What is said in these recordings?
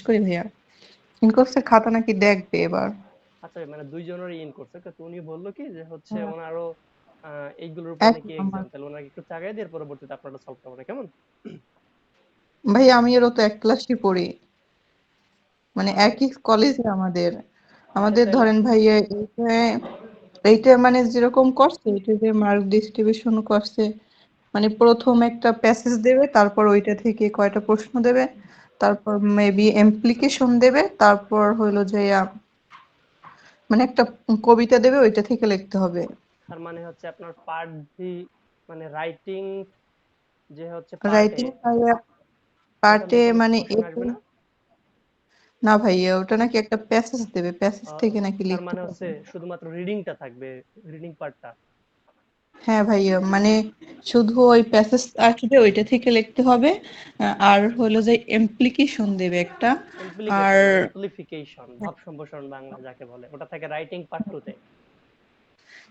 করি ভাইয়া। ইনকোর্সের খাতা নাকি দেখবে এবার। আচ্ছা মানে দুইজনেরই ইন করছে, তো উনি বললো কি যে হচ্ছে হ্যাঁ, ওনারও এইগুলোর উপর এক নাকি নাম্বার। এক্সাম, তাহলে ওনাকে একটু চাগাই দিয়ে পরবর্তীতে আপনারা সলভ করবেন কেমন? ভাইয়া আমি এরও তো এক ক্লাসই পড়ি, মানে আচ্ছা একই কলেজে আমাদের। আচ্ছা আমাদের তাহলে ধরেন ভাইয়া এইটা মানে যেরকম করছে, এটা যে মার্ক ডিস্ট্রিবিউশন করছে, মানে প্রথম একটা প্যাসেজ দেবে, তারপর ওইটা থেকে কয়টা প্রশ্ন দেবে, তারপর মেবি ইমপ্লিকেশন দেবে, তারপর হইলো যে মানে একটা কবিতা দেবে, ওইটা থেকে লিখতে হবে। তার মানে হচ্ছে আপনার পার্ট বি, মানে রাইটিং যে হচ্ছে পার্ট এ, রাইটিং ভাইয়া ওটার পার্টে কোনো মানে কোশ্চেন আসবে না? না ভাইয়া, ওটা নাকি একটা প্যাসেজ দেবে, প্যাসেজ থেকে নাকি তার লিখতে মানে হচ্ছে হবে। শুধুমাত্র রিডিংটা থাকবে, রিডিং পার্টটা। হ্যাঁ ভাইয়া, মানে শুধু ওই প্যাসেজ আসবে, ওইটা থেকে লিখতে হবে। আর হলো যে ইমপ্লিকেশন দেবে একটা। আর ইমপ্লিকেশন না, এমপ্লিফিকেশন, ভাব সম্প্রসারণ বাংলা যাকে বলে, ওটা থাকে রাইটিং পার্ট 2 তে।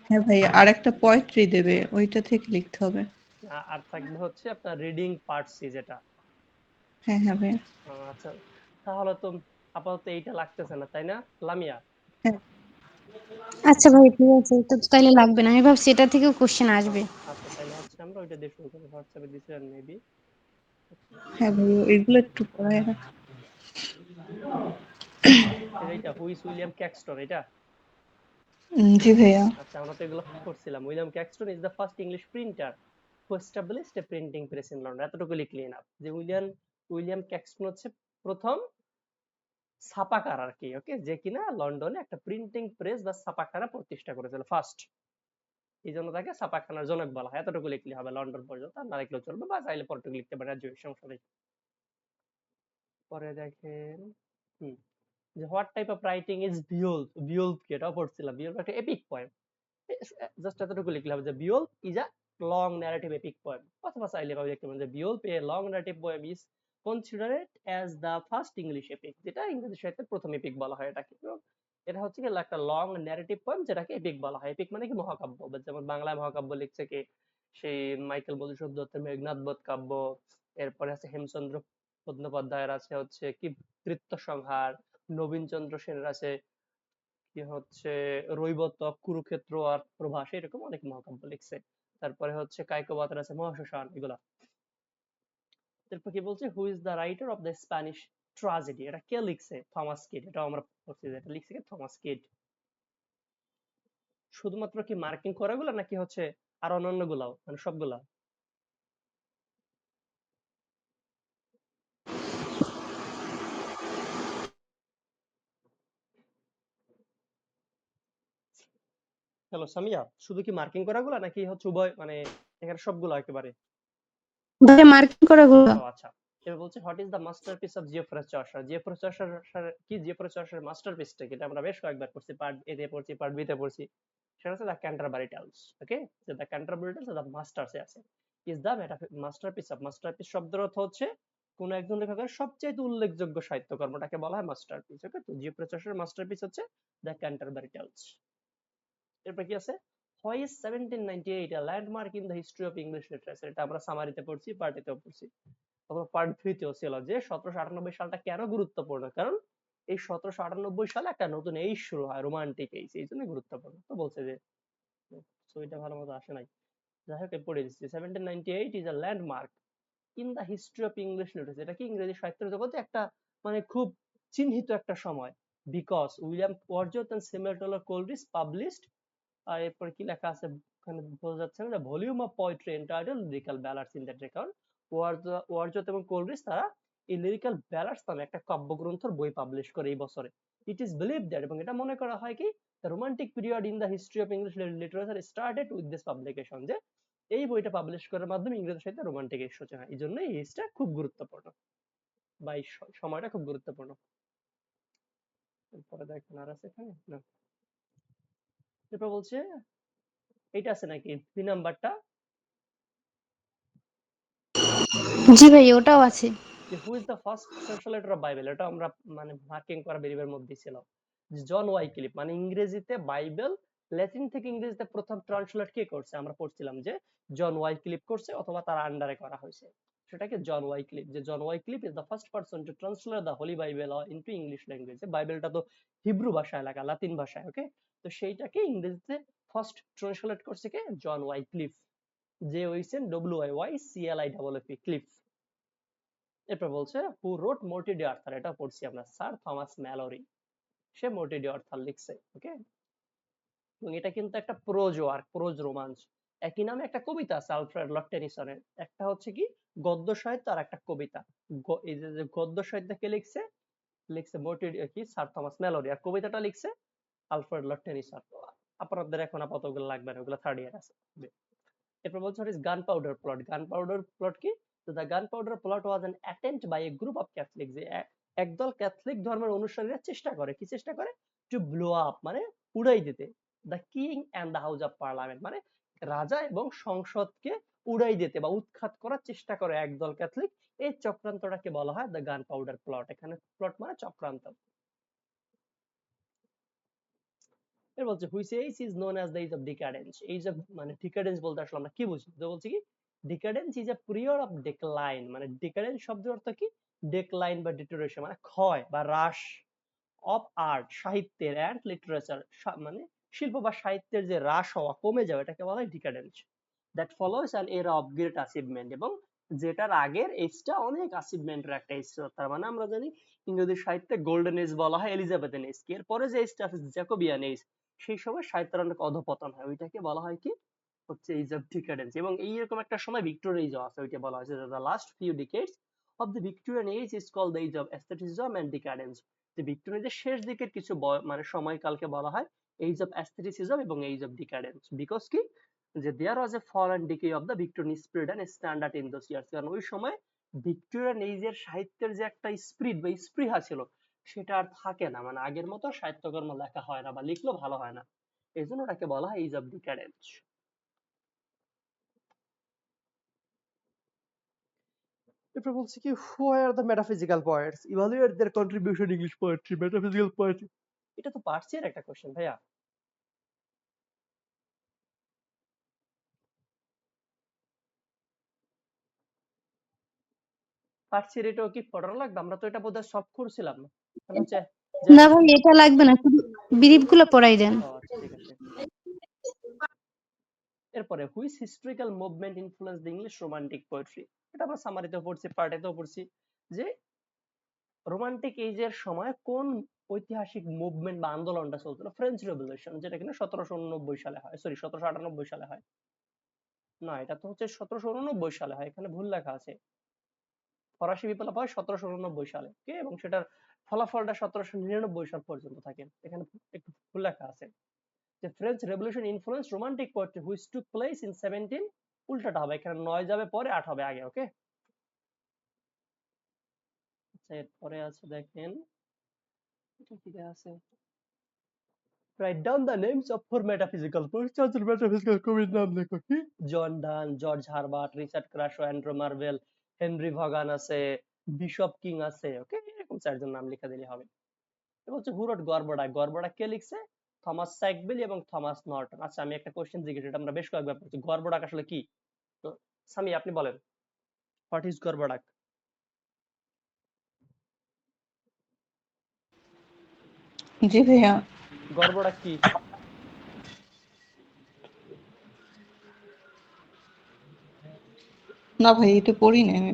হ্যাঁ ভাইয়া, আর একটা পোয়েট্রি দেবে, ওইটা থেকে লিখতে হবে। আর থাকবে হচ্ছে আপনার রিডিং পার্ট সি যেটা। হ্যাঁ হ্যাঁ ভাইয়া। আচ্ছা, তাহলে তো আপাতত এইটা লাগতেছে না তাই না লামিয়া? হ্যাঁ আচ্ছা ভাই, ঠিক আছে, এটা তো তাইলে লাগবে না, আমি ভাবছি এটা থেকেও কোশ্চেন আসবে। আচ্ছা তাহলে হচ্ছে আমরা ওইটা দিয়ে শুরু করি, হোয়াটসঅ্যাপে দিছিলেন মেবি। হ্যাঁ ভাইয়া, এগুলো একটু পড়ায় না। এইটা হুইস উইলিয়াম ক্যাক্সটন এটা। জি ভাইয়া। আচ্ছা আমরা তো এগুলো করছিলাম। William Caxton is the first English printer who established A printing press in London, এতটুকু লিখলি না যে উইলিয়াম ক্যাক্সটন হচ্ছে প্রথম ছাপাকার আর কি, ওকে, যে কিনা লন্ডনে একটা প্রিন্টিং প্রেস বা ছাপাখানা প্রতিষ্ঠা করেছিল ফার্স্ট, এই জন্য তাকে ছাপাখানার জনক বলা হয়। এতটুকু লিখলে হবে লন্ডন পর্যন্ত, আর না লিখলেও চলবে, বা চাইলে পরটুকু লিখতে পারে, সমস্যা নেই। পরে দেখেন হুম যে what type of writing is বিওল, বিওল কি এটাও পড়ছিলাম, বিওল একটা এপিক পয়েম, জাস্ট এতটুকু লিখলে হবে যে Beowulf is a long narrative epic poem, অথবা চাইলে ভাবে লিখতে পারেন যে Beowulf a long narrative poem is considered as the first English epic, যেটা ইংরেজি সাহিত্যের প্রথম এপিক বলা হয় এটাকে। তো এটা হচ্ছে কি একটা লং ন্যারেটিভ পোয়েম যেটাকে এপিক বলা হয়। এপিক মানে কি মহাকাব্য, যেমন বাংলায় মহাকাব্য লিখছে কি সেই মাইকেল মধুসূদন দত্তের মেঘনাদ বধ কাব্য, এরপরে আছে হেমচন্দ্র বন্দ্যোপাধ্যায়ের আছে হচ্ছে কি কৃত্য সংহার, নবীনচন্দ্র সেনের আছে কি হচ্ছে রৈবতক, কুরুক্ষেত্র আর প্রভাস, এরকম অনেক মহাকাব্য লিখছে। তারপরে হচ্ছে কায়কোবাতের আছে মহাশ্মশান, এগুলা। তারপর কি বলছে হু is the writer of the Spanish tragedy, এটা কে লিখছে? থমাস কিড, এটা আমরা পড়ছি যে এটা লিখছে কি থমাস কিড। শুধুমাত্র কি মার্কিং করাগুলা নাকি হচ্ছে আর অন্যান্য গুলাও, মানে সবগুলা? হ্যালো সামিয়া, শুধু কি মার্কিং করাগুলা নাকি হচ্ছে উভয়, মানে এখানে সবগুলো একেবারে? ভাই মার্কিং করা গুলো। ও আচ্ছা। এবার বলছে what is the masterpiece of Geoffrey Chaucer, Geoffrey Chaucer কি, জিওফ্রে চসার মাস্টারপিসটা কি, এটা আমরা বেশ কয়েকবার পড়ছি, পার্ট এ তে পড়ছি, পার্ট বি তে পড়ছি। সেটা হচ্ছে দ্য ক্যান্টারবারি টেলস, ওকে, যে the Canterbury tales the masters এ আছে। Is the masterpiece of, masterpiece শব্দের অর্থ হচ্ছে কোন একজন লেখকের সবচেয়ে উল্লেখযোগ্য সাহিত্যকর্মটাকে বলা হয় মাস্টারপিস, ওকে। তো জিওফ্রে চসার মাস্টারপিস হচ্ছে দ্য ক্যান্টারবারি টেলস। এরপর কি আছে, why is 1798 a landmark in the history of English literature, এটা আমরা সামারিতে পড়ছি, পার্ট এতেও পড়ছি, অথবা পার্ট 3 তেও ছিল যে 1798 সালটা কেন গুরুত্বপূর্ণ, কারণ এই 1798 সালে একটা নতুন এইজ শুরু হয়, রোমান্টিক এইজ, এই জন্য গুরুত্বপূর্ণ। তো বলছে যে ছবিটা ভালো মতো আসে নাই, যাই হোক পড়ে দিচ্ছি, 1798 is a landmark in the history of English literature, এটা কি ইংরেজি সাহিত্যের জগতে একটা মানে খুব চিহ্নিত একটা সময়, because William Wordsworth and Samuel Taylor Coleridge published, আর এরপর কি লেখা আছে ওখানে বোঝা যাচ্ছে না, volume of poetry entitle lyrical ballads in that record, Wordsworth এবং কোলরিজ তারা এই লিরিক্যাল ব্যালাডস নামে একটা কাব্যগ্রন্থের বই পাবলিশ করে এই বছরে। ইট ইজ বিলিভ দ্যাট, এবং এটা মনে করা হয় কি the romantic period in the history of English literature started with this publication, যে এই বইটা পাবলিশ করার মাধ্যমে ইংরেজি সাহিত্যে রোমান্টিক এর সূচনা হয়, এই জন্য এই এজটা খুব গুরুত্বপূর্ণ, বা এই সময়টা খুব গুরুত্বপূর্ণ। এরপরে দেখেন আর আছে এখানে না, এরপর বলছে এইটা আছে নাকি 3 নাম্বারটা, জি ভাই, ওটাও আছে। যে হু is the first translator of Bible, এটা আমরা মানে মার্কিং করা বেরিবের মধ্যে ছিল। জন ওয়াইক্লিফ, মানে ইংরেজিতে বাইবেল ল্যাটিন থেকে ইংরেজিতে প্রথম ট্রান্সলেট কে করছে, আমরা পড়ছিলাম যে জন ওয়াইক্লিফ করছে, অথবা তার আন্ডারে করা হয়েছে। সেটাকে জন ওয়াইক্লিফ, যে John Wycliffe is the first person to translate the holy Bible into English language. বাইবেলটা তো হিব্রু ভাষায় লেখা, লাতিন ভাষায়, ওকে। তো সেইটাকে ইংরেজিতে ফার্স্ট ট্রান্সলেট করছে কে? জন ওয়াইক্লিফ, যে হইছেন WYCLIFF, ক্লিফ। এরপর বলছে হু রোট মোর্টি ডি আর্থার, এটা পড়ছি আমরা, স্যার থমাস ম্যালোরি, সে মোর্টি ডি আর্থার লিখছে, ওকে। এবং এটা কিন্তু একটা প্রোজ ওয়ার্ক, প্রোজ রোমাঞ্চ। একই নামে একটা কবিতা আছে আলফ্রেড লর্ড টেনিসনের, একটা হচ্ছে কি গদ্য সাহিত্য আর একটা কবিতা। এই যে গদ্য সাহিত্য কে লিখছে, লিখছে মোর্টি কি স্যার থমাস ম্যালোরি, আর কবিতাটা লিখছে আলফ্রেড লর্ড টেনিসন। আপনাদের এখন আপাতত ওগুলো লাগবে না, ওগুলো থার্ড ইয়ার আছে। এরপর বলছে what is gunpowder plot, gunpowder plot কি? তো the gunpowder plot was an attempt by a group of Catholics, যে একদল ক্যাথলিক ধর্মের অনুসারীরা চেষ্টা করে, কি চেষ্টা করে? টু ব্লো আপ, মানে উড়াই দিতে, the king and the house of parliament, মানে রাজা এবং সংসদকে উড়াই দিতে বা উৎখাত করার চেষ্টা করে একদল ক্যাথলিক। এই চক্রান্তটাকে বলা হয় the gunpowder plot। এখানে প্লট মানে চক্রান্ত। এর বলছে which age is known as the age of decadence. Age of মানে ডিকাডেন্স বলতে আসলে আমরা কি বুঝি? তো বলছি কি decadence is a period of decline, মানে ডিকাডেন্স শব্দের অর্থ কি? ডিক্লাইন বা ডিটোরেশন, মানে ক্ষয় বা হ্রাস, অফ আর্ট সাহিত্যের, অ্যান্ড লিটারেচার মানে শিল্প বা সাহিত্যের যে হ্রাস হওয়া, কমে যাওয়া, এটাকে বলা হয় decadence. That follows an era of great achievement, এবং যেটার আগের এজটা অনেক অ্যাচিভমেন্টের একটা এজ ছিল। তার মানে আমরা জানি ইংরেজি সাহিত্যে গোল্ডেন এজ বলা হয় এলিজাবেথেন এজ, এর পরে যে এজটা আছে জ্যাকোবিয়ান এজ, সেই সময় সাহিত্যের অনেক অধপতন হয়, ওইটাকে বলা হয় কি হচ্ছে এজ অফ ডিকাডেন্স। এবং এইরকম একটা সময় ভিক্টোরিয়া এজও আছে, ওইটা বলা হয়েছে the last few decades of the Victorian age is called the age of aestheticism and decadence. যে ভিক্টোরিয়ার শেষ দিকের কিছু মানে সময়কালকে বলা হয় এজ অফ অ্যাস্থেটিসিজম এবং এজ অফ ডিকাডেন্স। বিকজ কি যে there was a fall and decay of the Victorian spirit and standard in those years, কারণ ওই সময় ভিক্টোরিয়ান এজের সাহিত্যের যে একটা স্পিরিট বা স্পৃহা ছিল সেটা আর থাকে না, মানে আগের মতো সাহিত্যকর্ম লেখা হয় না বা লিখলেও ভালো হয় না, এই জন্য ওটাকে বলা হয় এজ অফ ডিকাডেন্স। এরপর বলছে কি who are the metaphysical poets, evaluate their contribution English poetry, metaphysical poetry. এটা তো পার্সিয়ার একটা কোশ্চেন ভাইয়া। পার্সিয়ার এটাও কি পড়ানো লাগবে? আমরা তো এটা বোধহয় সলভ করছিলাম না, মানে হচ্ছে যে না ভাই এটা লাগবে না, শুধু বিরিফ গুলো পড়াই দেন। ও আচ্ছা ঠিক আছে। এরপরে which historical movement influence the English romantic poetry, এটা আমরা সামারিতেও পড়ছি, পার্টেতেও পড়ছি, যে রোমান্টিক এজের সময় কোন ঐতিহাসিক মুভমেন্ট বা আন্দোলনটা চলছিল? ফ্রেঞ্চ রেভলিউশন, যেটা কিনা 1789 সালে হয়, সরি 1798 সালে হয়। না, এটা তো হচ্ছে 1789 সালে হয়, এখানে ভুল লেখা আছে। ফরাসি বিপ্লব হয় 1789 সালে, ওকে, এবং সেটার ফলাফলটা 1799 সাল পর্যন্ত থাকে, এখানে একটু ভুল লেখা আছে। The French Revolution influenced romantic poetry which took place in 17, উল্টাটা হবে, এখানে 9 যাবে পরে 8 হবে আগে, ওকে। আচ্ছা এরপরে আছে দেখেন এটা কি দেয়া আছে, write down the names of 4 metaphysical poets, 4 John metaphysical কবির নাম লেখো। কি? John Donne, George Herbert, Richard Crashaw, Andrew Marvell, Henry Vaughan আছে, বিশপ কিং আছে, ওকে, এরকম 4 জন নাম লেখা দিলে হবে। এটা হচ্ছে হু রট গর্বডাক, গর্বডাক কে লিখছে? থমাস স্যাকবিলি এবং থমাস নর্টন। আচ্ছা আমি একটা কোশ্চেন জিজ্ঞেস, এটা আমরা বেশ কয়েকবার পড়ছি, গর্বডাক আসলে কি? তো সামি আপনি বলেন, হোয়াট ইজ গর্বডাক? জি ভাইয়া। গর্বডাক কি? না ভাই এটা পড়ি নাই আমি।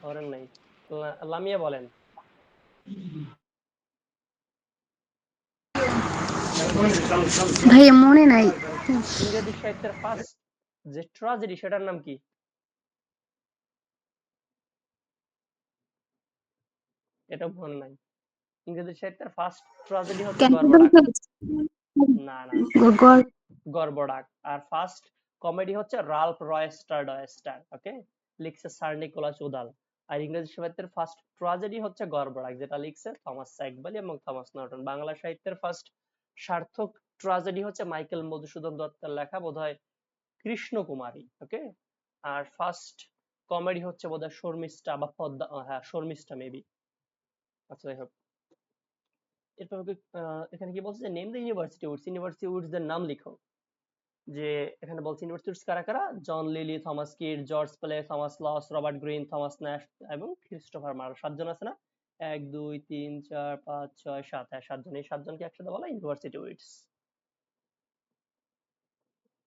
ধরেন নাই, লামিয়া বলেন। ভাইয়া মনে নাই। ইংরেজি সাহিত্যের ফার্স্ট যে ট্রাজেডি সেটার নাম কি? এটা মনে নাই। ইংরেজি সাহিত্যের ফার্স্ট ট্রাজেডি হচ্ছে গর্বডাক। না না, গর্বডাক। আর ফার্স্ট কমেডি হচ্ছে রাল্ফ রয়েস্টার ডয়েস্টার, ওকে, লিখছে স্যার নিকোলাস উদাল। আর ইংরেজি সাহিত্যের ফার্স্ট ট্রাজেডি হচ্ছে গর্বডাক, যেটা লিখছে থমাস স্যাকবালি এবং থমাস নর্টন। বাংলা সাহিত্যের ফার্স্ট সার্থক ট্রাজেডি হচ্ছে মাইকেল মধুসূদন দত্তের লেখা বোধহয় কৃষ্ণকুমারী, ওকে। আর ফার্স্ট কমেডি হচ্ছে বোধহয় শর্মিষ্ঠা বা পদ্মা, হ্যাঁ শর্মিষ্ঠা মেবি। আচ্ছা যাই হোক, এরপর এখানে কি বলছে, name the university wits, university wits এর নাম লিখো। যে এখানে বলছে ইউনিভার্সিটিস কারা কারা, John Lyly, Thomas Kyd, George Peele, Thomas Lodge, Robert Greene, Thomas Nashe এবং ক্রিস্টোফার মার। 7 জন আছে না? 1 2 3 4 5 6 7, হ্যাঁ 7 জন। এই 7 জনকে একসাথে বলা ইউনিভার্সিটি উইটস।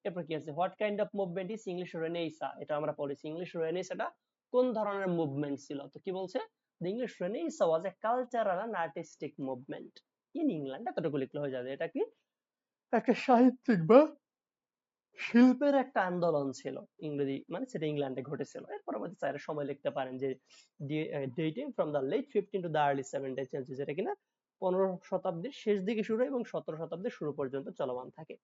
এরপর কি আছে, what kind of movement is English Renaissance, এটা আমরা পড়েছি। ইংলিশ রেনেসাটা কোন ধরনের মুভমেন্ট ছিল? তো কি বলছে, the English renaissance was a cultural and artistic movement in England. এতটুকু লিখলে হয়ে যাবে। এটা কি একটা সাহিত্যিক বা শিল্পের একটা আন্দোলন ছিল, ইংরেজি মানে সেটা ইংল্যান্ডে ঘটেছিল। এরপর আমাদের চাইলে সময় লিখতে পারেন যে dating from the late 15 to the early 17th century, যেটা কিনা 15 শতাব্দীর শেষ দিকে শুরু এবং 17 শতাব্দীর শুরু পর্যন্ত চলমান থাকে।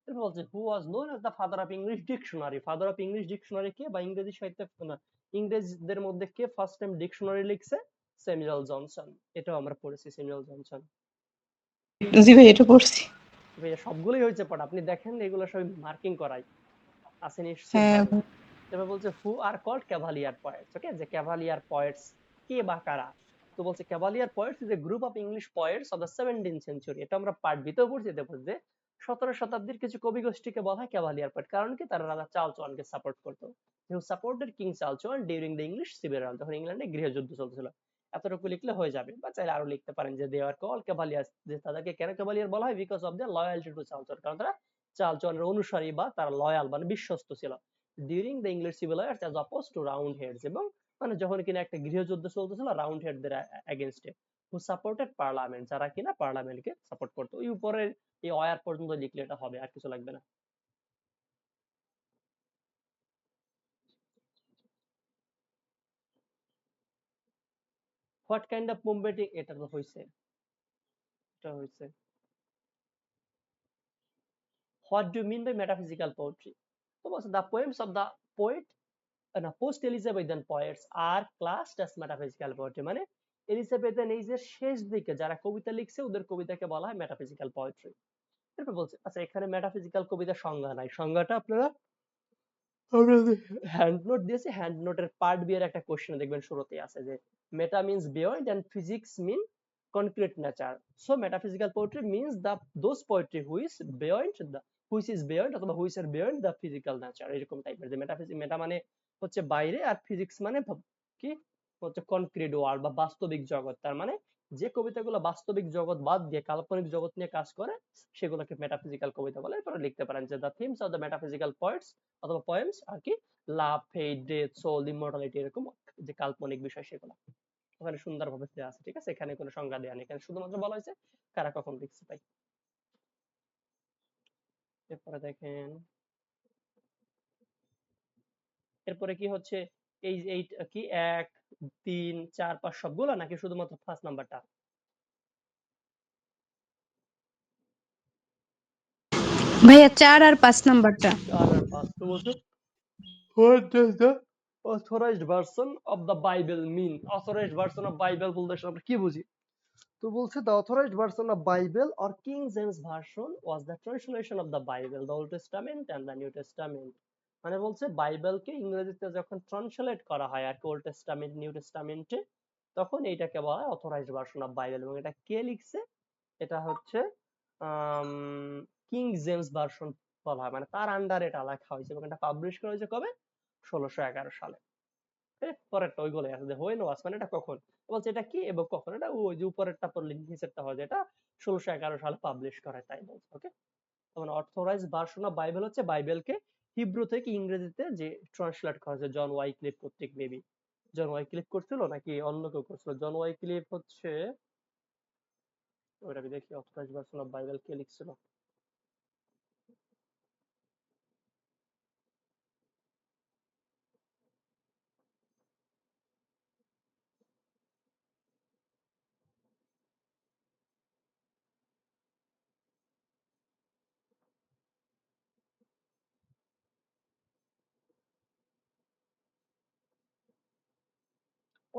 এরপর বলছে who was known as the father of English dictionary. Father of English dictionary কে, বা ইংরেজি সাহিত্যে না, ইংরেজদের মধ্যে কে ফার্স্ট টাইম ডিকশনারি লিখছে? Samuel Johnson. এটাও আমরা পড়েছি, স্যামুয়েল জনসন। জি ভাই, এটা পড়ছি। ভাইয়া সবগুলোই হয়েছে পড়া, আপনি দেখেন এগুলো সব মার্কিং করাই আছে নিশ্চিত হ্যাঁ ভাবে। এবার বলছে হু আর কল্ড ক্যাভালিয়ার পয়েটস। ওকে, যে ক্যাভালিয়ার পয়েটস কে বা কারা? তো বলছে cavalier poets is a group of English poets of the 17th century. এটা আমরা পার্ট বিতেও পড়ছি। দেখো যে 17 শতাব্দীর কিছু কবি গোষ্ঠীকে বলা হয় ক্যাভালিয়ার পয়েট। কারণ কি, তারা রাজা চার্লস ওয়ানকে সাপোর্ট করতো। Who supported King Charles one during the English civil war, যখন ইংল্যান্ডে গৃহযুদ্ধ চলতেছিল। এতটুকু লিখলে হয়ে যাবে, বা চাইলে আরো লিখতে পারেন যে দে আর কল্ড ক্যাভালিয়ার্স, যে তাদেরকে কেন ক্যাভালিয়ার বলা হয়? Because of their loyalty to Charles one, কারণ তারা চার্লস ওয়ানের অনুসারী বা তারা লয়াল মানে বিশ্বস্ত ছিল। During the English civil wars as opposed to round heads, এবং মানে যখন কিনা একটা গৃহযুদ্ধ চলতেছিল রাউন্ড হেডদের এগেইনস্টে। হু সাপোর্টেড পার্লামেন্ট, যারা কিনা পার্লামেন্টকে সাপোর্ট করতো। ওই উপরের এই ওয়ার পর্যন্ত লিখলে এটা হবে, আর কিছু লাগবে না। হোয়াট কাইন্ড অফ মুভমেন্ট, এটা তো হইছে, এটা হইছে। What do you mean by metaphysical poetry? তো বলছে the poems of the poet না post Elizabethan poets are classed as metaphysical poetry, মানে এলিজাবেথান এইজের শেষ দিকে যারা কবিতা লিখছে ওদের কবিতাকে বলা হয় মেটাফিজিক্যাল পোয়েট্রি। এরপর বলছে আচ্ছা, এখানে মেটাফিজিক্যাল কবিতার সংজ্ঞা নাই, সংজ্ঞাটা আপনারা আমরা হ্যান্ড নোট দিয়েছি, হ্যান্ড নোটের পার্ট বি এর একটা কোশ্চেন দেখবেন শুরুতে আছে যে meta means beyond and physics mean concrete nature. So metaphysical poetry means those poetry who is beyond the which is beyond অথবা which are beyond the physical nature, এরকম টাইপের। যে মেটা মানে হচ্ছে বাইরে, আর ফিজিক্স মানে কি হচ্ছে কনক্রিট ওয়ার্ল্ড বা বাস্তবিক জগৎ। তার মানে যে কবিতাগুলো বাস্তবিক জগৎ বাদ দিয়ে কাল্পনিক জগৎ নিয়ে কাজ করে সেগুলোকে মেটাফিজিক্যাল কবিতা বলে। এরপরে লিখতে পারেন যে the themes of the metaphysical poets অথবা পোয়েমস আর কি love, fate, death, soul, immortality, এরকম যে কাল্পনিক বিষয় সেগুলো ওখানে সুন্দরভাবে দেওয়া আছে। ঠিক আছে, এখানে কোনো সংজ্ঞা দেওয়া নেই, এখানে শুধুমাত্র বলা হয়েছে কারা কখন লিখছে তাই। এরপরে দেখেন, এরপরে কি হচ্ছে, এই কি 1 3 4 5 সবগুলো নাকি শুধুমাত্র ফার্স্ট নাম্বারটা? ভাইয়া 4 আর 5 নাম্বারটা। 4 আর 5 তো বলছে what does the authorized version of the bible mean? authorized version of bible বলতে আমরা কি বুঝি? তো বলছে the authorized version of bible or king james version was the translation of the bible, the old testament and the new testament। মানে বলছে বাইবেলকে ইংরেজিতে যখন ট্রান্সলেট করা হয় আর কি ওল্ড টেস্টামেন্ট নিউ টেস্টামেন্টে, তখন এইটাকে বলা হয় অথরাইজড ভার্সন অফ বাইবেল। এবং এটা কে লিখছে? এটা হচ্ছে কিং জেমস ভার্সন বলা হয়, মানে তার আন্ডারে এটা লেখা হয়েছে এবং এটা পাবলিশ করা হয়েছে কবে? 1611 সালে। পরেরটা ওইগুলো আছে যে হোয়েন ওয়াজ, মানে এটা কখন বলছে, এটা কি এবং কখন, এটা ওই যে উপরেরটা পড়লে নিচেরটা হয়, এটা 1611 সালে পাবলিশ করে তাই বলছে। ওকে, মানে অথরাইজড ভার্সন অফ বাইবেল হচ্ছে বাইবেলকে হিব্রু থেকে ইংরেজিতে যে ট্রান্সলেট করা হয়েছে জন ওয়াইক্লিফ কর্তৃক। মেবি জন ওয়াইক্লিফ করছিল নাকি অন্য কেউ করছিল? জন ওয়াইক্লিফ হচ্ছে, ওটা আমি দেখি অথরাইজড ভার্সন অফ বাইবেল কে লিখছিল।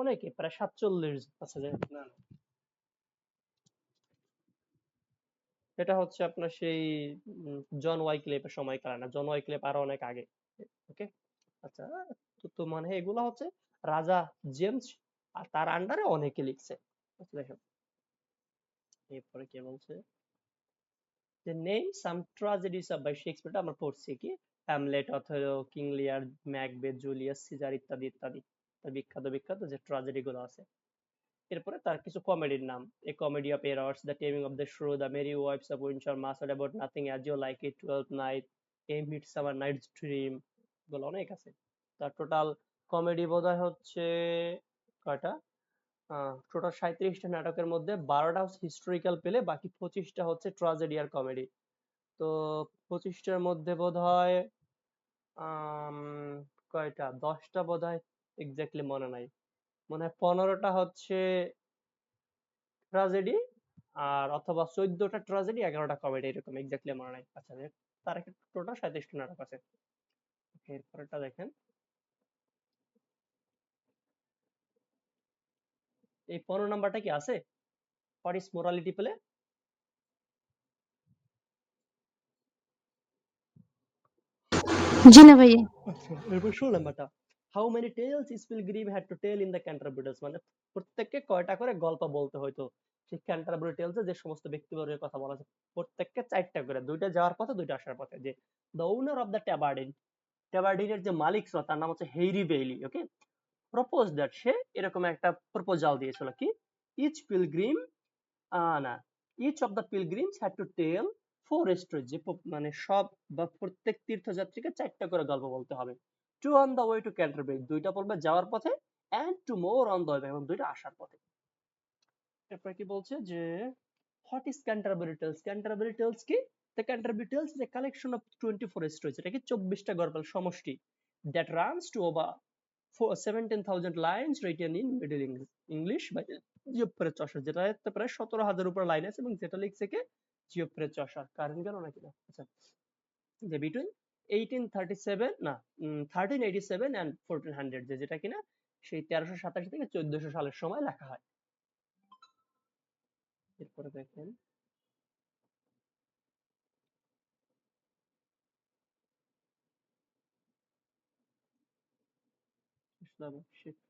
অনেকে প্রায় 47 আছে যে না, এটা হচ্ছে আপনার সেই জন ওয়াইক্লিফের সময়কার না, জন ওয়াইক্লিফ আরো অনেক আগে। ওকে, আচ্ছা, তো মানে এগুলা হচ্ছে রাজা জেমস আর তার আন্ডারে অনেকে লিখছে। আচ্ছা দেখো, এরপরে কে বলছে যে name some tragedies of by Shakespeare আমরা পড়ছি কি Hamlet, Othello, King Lear, Macbeth, Julius Caesar ইত্যাদি ইত্যাদি, তার বিখ্যাত বিখ্যাত যে ট্রাজেডি গুলো আছে। এরপরে তার কিছু কমেডির নাম, a comedy of errors, the taming of the shrew, the merry wives of Windsor, master about nothing, as you like it, 12th night, a midsummer night's dream, এগুলো অনেক আছে। তার টোটাল কমেডি বোধহয় হচ্ছে কয়টা, টোটাল 37টা নাটকের মধ্যে 12টা হচ্ছে হিস্টোরিক্যাল পেলে, বাকি 25টা হচ্ছে ট্রাজেডি আর কমেডি। তো 25টার মধ্যে বোধহয় আম, কয়টা, 10টা বোধহয় এক্স্যাক্টলি মনে নাই, মনে হয় 15টা হচ্ছে ট্রাজেডি, আর অথবা 14টা ট্রাজেডি 11টা কমেডি, এরকম এক্স্যাক্টলি মনে নাই। আচ্ছা তার একটা টোটাল 37টা নাটক আছে। এরপরেরটা দেখেন, এই 15 নাম্বারটা কি আছে, হোয়াট ইজ মোরালিটি প্লে? জি না ভাইয়া। আচ্ছা, এরপর 16 নাম্বারটা, how many tales is pilgrim had to tell in the Canterbury tales, মানে প্রত্যেককে কয়টা করে গল্প বলতে হইতো সেই ক্যান্টারবরি টেলসে যে সমস্ত ব্যক্তিবর্গের কথা বলা আছে, প্রত্যেককে 4টা করে, 2টা যাওয়ার পথে 2টা আসার পথে। যে the owner of the Tabard Inn, ট্যাবার্ডিনের যে মালিক ছিল তার নাম হচ্ছে Harry Bailey, okay, propose that, সে এরকম একটা প্রপোজাল দিয়েছিল কি, ইচ পিলগ্রিম, না, each of the pilgrims had to tell 4 stories, যে মানে সব বা প্রত্যেক তীর্থযাত্রীকে 4টা করে গল্প বলতে হবে। 2 on the way to Canterbury, 2টা বলবে যাওয়ার পথে, and 2 more on the way, এবং 2টা আসার পথে। এরপর কি বলছে যে what is Canterbury tales, Canterbury tales কি, the Canterbury tales is a collection of 24 stories, এটা কি 24টা গল্পের সমষ্টি, that runs to over 17,000 lines written in middle English by Geoffrey Chaucer, যেটা প্রায় 17,000 উপর লাইন আছে, এবং যেটা লিখছে কে, জিওফ্রে চসার। কারণ কেন নাকি না, আচ্ছা, যে বিটুইন 1837 না 1387 এন্ড 1400, যে যেটা কিনা সেই 1387 থেকে 1400 সালের সময় লেখা হয়। এরপরে দেখেন, ইসলামিক শিফট,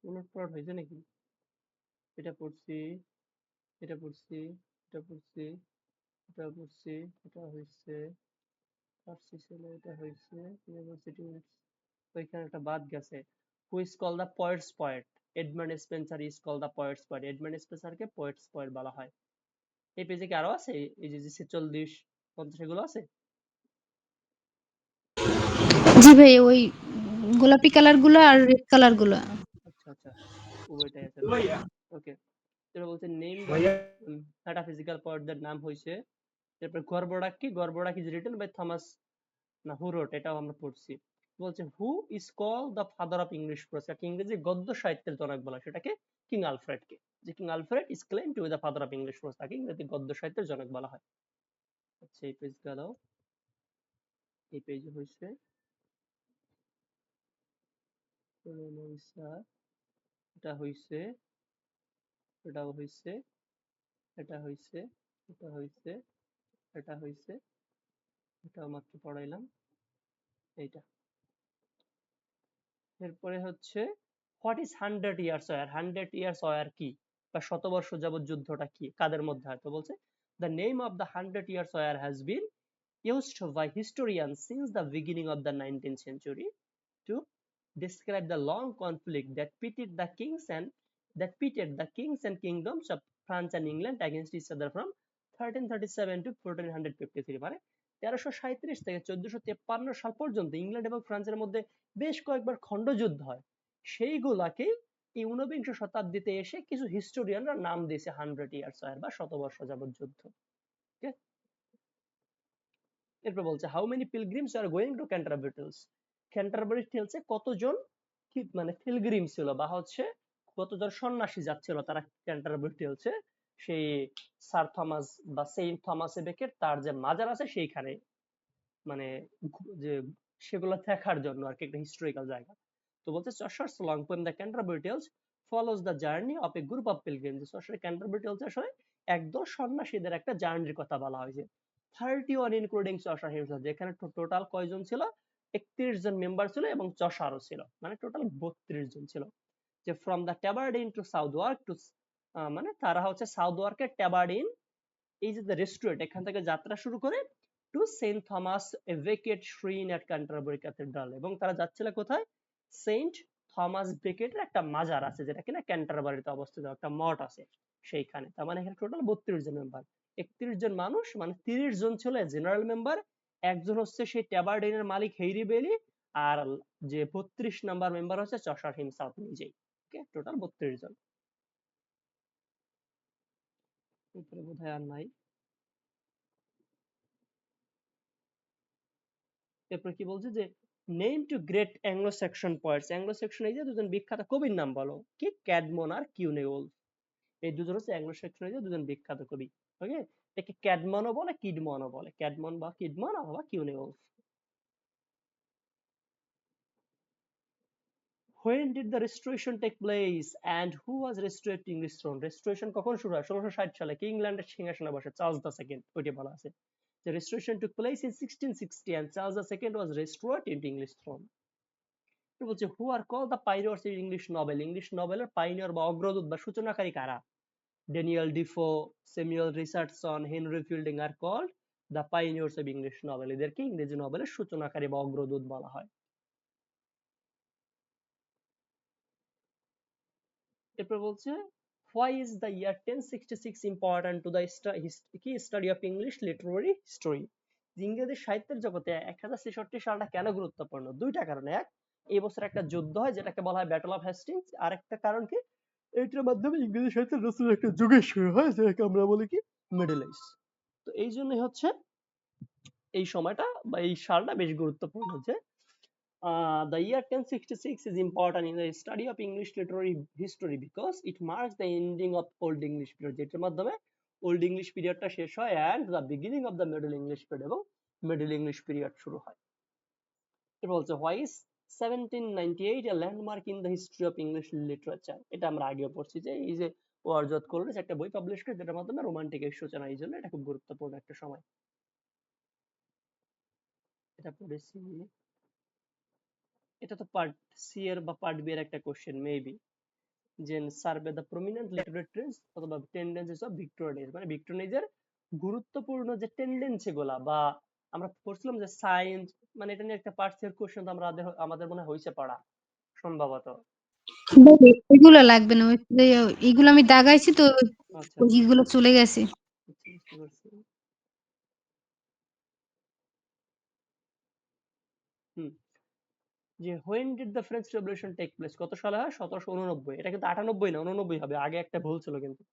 কোন পার্ট হয়েছে নাকি, এটা পড়ছি, এটা পড়ছি, এটা পড়ছি, এটা পড়ছি, এটা হয়েছে ফার্সি ছিল, এটা হয়েছে ইউনিভার্সিটি, ওইখানে একটা বাদ গেছে, who is call the poet's poet, Edmund Spenser is call the poet's poet, Edmund স্পেন্সারকে পোয়েটস পয়েট বলা হয়। এই পেজে কি আরো আছে, এই যে 46 50 এগুলো আছে? জি ভাই, ওই গোলাপি কালার গুলো আর রেড কালার গুলো। আচ্ছা আচ্ছা, ওইটাই আছে, ওকে। এটা বলছে নেম দ্য মেটাফিজিক্যাল পয়েটদের নাম হইছে, তারপর গর্বডাক কি, গর্বডাক ইজ রিটেন বাই থমাস, না হু রোট, এটাও আমরা পড়ছি। বলছে হু is call the father of English pros, ইংরেজি গদ্য সাহিত্যের জনক বলা, সেটাকে কিং আলফ্রেড কে, যে king Alfred is claim to B the father of English pros, তাকে ইংরেজি গদ্য সাহিত্যের জনক বলা হয়। আচ্ছা, এই পেজ গেল, এই পেজ হইছে এটা হইছে, এটাও হইছে, এটা হইছে, এটা হইছে, এটা হইছে, এটাও মাত্র পড়াইলাম, এইটা। এরপরে হচ্ছে what is 100 years war, 100 years war কি, বা শতবর্ষ যাবত যুদ্ধটা কি, কাদের মধ্যে হয়, তো বলছে the name of the 100 years war has been used by historians since the beginning of the 19th century to describe the long conflict that pitted the kings and kingdoms of France and England against each other from 1337 to 1453, মানে 1337 থেকে 1453 সাল পর্যন্ত England এবং ফ্রান্সের মধ্যে বেশ কয়েকবার খণ্ডযুদ্ধ হয়, সেইগুলাকে এই ঊনবিংশ শতাব্দীতে এসে কিছু হিস্টোরিয়ানরা নাম দিয়েছে 100 ইয়ার্স ওয়ার বা শতবর্ষ যাবত যুদ্ধ। এরপর বলছে how many pilgrims are going to Canterbury tales, Canterbury টেলসে কতজন কি মানে পিলগ্রিম ছিল বা হচ্ছে কতজন সন্ন্যাসী যাচ্ছিল তারা ক্যান্টারবারি টেলসে, সেই স্যার থমাস বা সেন্ট থমাস বেকের তার যে মাজার আছে সেইখানে, মানে যে সেগুলো দেখার জন্য আর কি, একটা হিস্টোরিক্যাল জায়গা। তো বলছে Chaucer's long poem the Canterbury tales follows the journey of a group of pilgrims, Chaucer Canterbury tales আসলে একদল সন্ন্যাসীদের একটা জার্নির কথা বলা হয়েছে। 31 ইনক্লুডিং চশার হিমসেলফ, যেখানে টোটাল কয়জন ছিল, 31 জন মেম্বার ছিল এবং চশারও ছিল, মানে টোটাল 32 জন ছিল। যে from the Tabard inn to Southwark to, মানে তারা হচ্ছে সাউথওয়ার্কের ট্যাবার্ডিন, এই যে রেস্টুরেন্ট, এখান থেকে যাত্রা শুরু করে টু সেন্ট থমাস বেকেট শ্রিন এট ক্যান্টারবারি ক্যাথেড্রাল, এবং তারা যাচ্ছিল কোথায়, সেন্ট থমাস বেকেটের একটা মাজার আছে যেটা কিনা ক্যান্টারবারিতে অবস্থিত, একটা মঠ আছে সেইখানে। তার মানে এখানে টোটাল 32 জন মেম্বার, 31 জন মানুষ, মানে 30 জন ছিল জেনারেল মেম্বার, একজন হচ্ছে সেই ট্যাবার্ডিনের মালিক হেইরি বেলি, আর যে 32 নাম্বার মেম্বার হচ্ছে চশার হিমসেলফ নিজেই। ওকে, টোটাল 32 জন। উপরে বোধহয় আর নাই। এরপর কি বলছে যে name two great Anglo Saxon poets, Anglo Saxon এই যে দুজন বিখ্যাত কবির নাম বলো, কি, ক্যাডমন আর কিউনেউলফ, এই দুজন হচ্ছে অ্যাংলো সেকশনের যে দুজন বিখ্যাত কবি। ওকে, একে ক্যাডমনও বলে কিডমনও বলে, ক্যাডমন বা কিডমন অথবা কিউনেউলফ। When did the restoration take place and who was restored to English throne? Restoration কখন শুরু হয়? 1660 সালে কে ইংল্যান্ডের সিংহাসনে বসে? চার্লস দ্য সেকেন্ড, ওইটা বলা আছে। The restoration took place in 1660 and Charles II was restored into English throne. বলছে who are call the pioneers in English novel, English নভেলের পাইনিয়ার বা অগ্রদূত বা সূচনাকারী কারা? Daniel Defoe, Samuel Richardson, Henry Fielding are called the pioneers of English novel, এদেরকে ইংরেজি নভেলের সূচনাকারী বা অগ্রদূত বলা হয়। এরপর বলছে why is the year 1066 important to the study of English literary history? ইংরেজি সাহিত্যের জগতে 1066 সালটা কেন গুরুত্বপূর্ণ? দুইটা কারণে। এক, এই বছর একটা যুদ্ধ হয় যেটাকে বলা হয় ব্যাটল অফ হেস্টিংস, আর একটা কারণ কি, এইটার মাধ্যমে ইংরেজি সাহিত্যের নতুন একটা যুগের শুরু হয় যেটাকে আমরা বলি কি মিডল এজ। তো এই জন্যই হচ্ছে এই সময়টা বা এই সালটা বেশ গুরুত্বপূর্ণ। যে the year 1066 is important in the study of English literary history because it marks the ending of Old English period, যেটার মাধ্যমে Old English periodটা শেষ হয় and the beginning of the Middle English period, এবং Middle English period শুরু হয়। এরপর বলছে why is 1798 a landmark in the history of English literature? এটা আমরা আগেও পড়ছি যে এই যে ওয়ারজত কলরিজ একটা বই পাবলিশ করে যেটার মাধ্যমে রোমান্টিকের সূচনা, এই জন্য এটা খুব গুরুত্বপূর্ণ একটা সময়। এটা পড়েছি, এটা তো পার্ট সি এর বা পার্ট বি এর একটা কোশ্চেন মেবি, যে survey the prominent literary Trends অথবা টেন্ডেন্সিস অফ ভিক্টোরিয়ান এজ, মানে ভিক্টোরিয়ান এজের গুরুত্বপূর্ণ যে টেন্ডেন্সি গুলা, বা আমরা পড়ছিলাম যে সায়েন্স, মানে এটা নিয়ে একটা পার্ট সি এর কোশ্চেন তো আমাদের মনে হয় হইছে পড়া সম্ভবত। ভাই, এগুলো লাগবে না, ওই যে এগুলো আমি দাগাইছি তো, আচ্ছা ওইগুলো চলে গেছে। আচ্ছা, বুঝতে পারছি। হুম, যে when did the French Revolution take place? কত সালে হয়? 1789। এটা কিন্তু 98 না, 89 হবে, আগে একটা ভুল ছিল কিন্তু।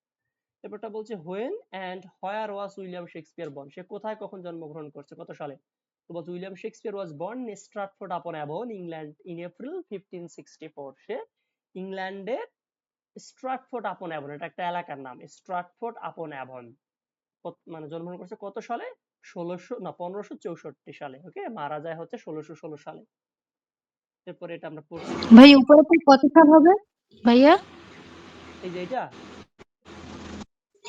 এরপরটা বলছে when and where was William Shakespeare born? সে কোথায় কখন জন্মগ্রহণ করছে, কত সালে? তো বলছে William Shakespeare was born in Stratford upon Avon, England in April 1564। সে ইংল্যান্ডের স্ট্রাটফোর্ড আপন অ্যাভন, এটা একটা এলাকার নাম, স্ট্রাটফোর্ড আপন অ্যাভন, মানে জন্মগ্রহণ করছে কত সালে? 1564 সালে। ওকে, মারা যায় হচ্ছে 1616 সালে। এরপরে এটা আমরা পড়ছি, ভাই উপরে কত সাল হবে ভাইয়া? এই যে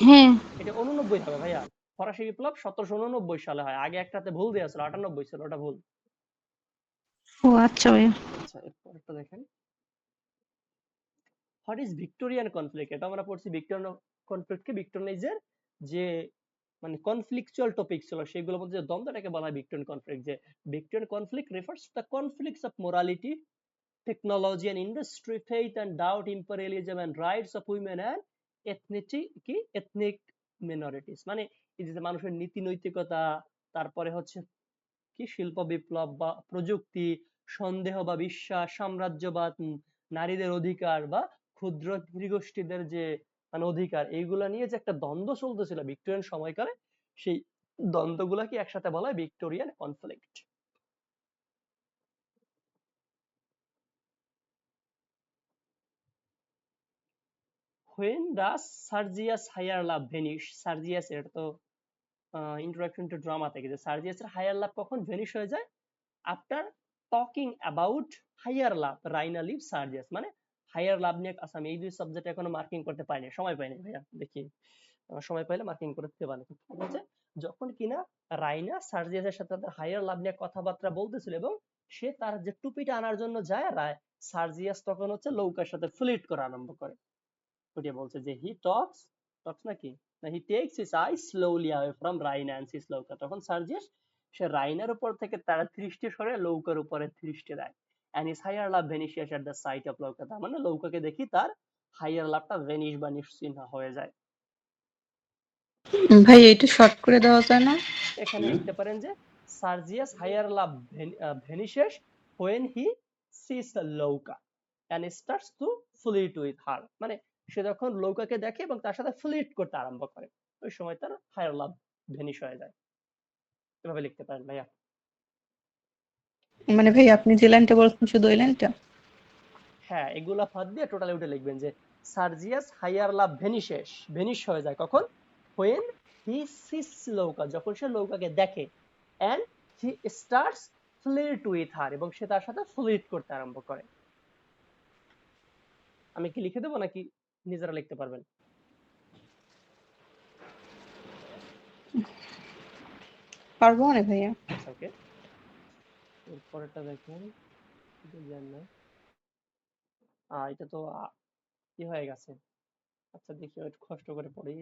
হ্যাঁ। এটা 89 হবে ভাইয়া। ফরাসি বিপ্লব 1789 সালে হয়, আগে একটাতে ভুল দেওয়া ছিল, 98 ছিল, ওটা ভুল। ও আচ্ছা ভাইয়া। আচ্ছা, এরপরটা দেখেন, হোয়াট ইজ ভিক্টোরিয়ান কনফ্লিক্ট? এটা আমরা পড়ছি ভিক্টোরিয়ান কনফ্লিক্টকে ভিক্টোরিয়ান এজের যে মানে কনফ্লিকচুয়াল টপিক ছিল সেগুলোর মধ্যে যে দ্বন্দ্বটাকে বলা হয় ভিক্টোরিয়ান কনফ্লিক্ট। যে Victorian conflict refers to the conflicts of morality, technology and industry, faith and doubt, imperialism and rights of women and ethnic minorities, মানে এই যে মানুষের নীতি নৈতিকতা, তারপরে হচ্ছে কি শিল্প বিপ্লব বা প্রযুক্তি, সন্দেহ বা বিশ্বাস, সাম্রাজ্যবাদ, নারীদের অধিকার বা ক্ষুদ্র নৃগোষ্ঠীদের যে মানে অধিকার, এইগুলা নিয়ে যে একটা দ্বন্দ্ব চলতেছিল ভিক্টোরিয়ান সময়কালে, সেই দ্বন্দ্বগুলাকে একসাথে বলা হয় Victorian conflict. when does Sergius Higher Love vanish? Sergius এর তো ইন্ট্রোডাকশন টু ড্রামা থেকে যে সার্জিয়াস এর হায়ার লাভ কখন ভ্যানিশ হয়ে যায়? After talking about higher love Raina leave Sergius, মানে হায়ার লাভ নিয়ে। আচ্ছা, আমি এই দুই সাবজেক্ট এখনো মার্কিং করতে পারিনি, সময় পাইনি ভাইয়া, দেখি সময় পাইলে মার্কিং করে দিতে পারি। বলছে যখন কিনা রাইনা সার্জিয়াসের সাথে তাদের হাইয়ার লাভ নিয়ে কথাবার্তা বলতেছিল এবং সে তার যে টুপিটা আনার জন্য যায়, সার্জিয়াস তখন হচ্ছে লৌকার সাথে ফ্লিট করা আরম্ভ করে। ওটা বলছে যে হি টক্স টক্স নাকি না he takes his eye slowly away from Raina and sees Louka. তখন সার্জিয়াস সে রাইনার উপর থেকে তার দৃষ্টি সরে লৌকার উপরে দৃষ্টি দেয়। And his higher love vanishes at the sight of Louka. তার মানে লৌকাকে দেখি তার হাইয়ার লাভটা ভ্যানিশ বা নিশ্চিহ্ন হয়ে যায়। ভাই এইটা শর্ট করে দেওয়া যায় না? এখানে লিখতে পারেন যে Sergius higher love vanishes when he sees Louka and starts to flirt with her। মানে সে যখন লৌকাকে দেখে এবং তার সাথে ফ্লিট করতে আরম্ভ করে, ওই সময় তার হায়ার লাভ ভ্যানিশ হয়ে যায়। এভাবে লিখতে পারেন ভাইয়া। মানে ভাই আপনি যে লাইনটা বলছেন শুধু ওই লাইনটা? হ্যাঁ, এগুলা বাদ দিয়ে টোটালি উঠে লিখবেন যে সার্জিয়াস হাইয়ার লাভ ভ্যানিশ হয়ে যায় কখন? when he sees লৌকা, যখন সে লৌকাকে দেখে, and he starts flirt with her, এবং সে তার সাথে ফ্লিট করতে আরম্ভ করে। আমি কি লিখে দেবো নাকি নিজেরা লিখতে পারবেন? পারবো না ভাইয়া। আচ্ছা ওকে, এরপরেরটা দেখেন। না এটা তো কি হয়ে গেছে। আচ্ছা দেখি একটু কষ্ট করে পড়ি।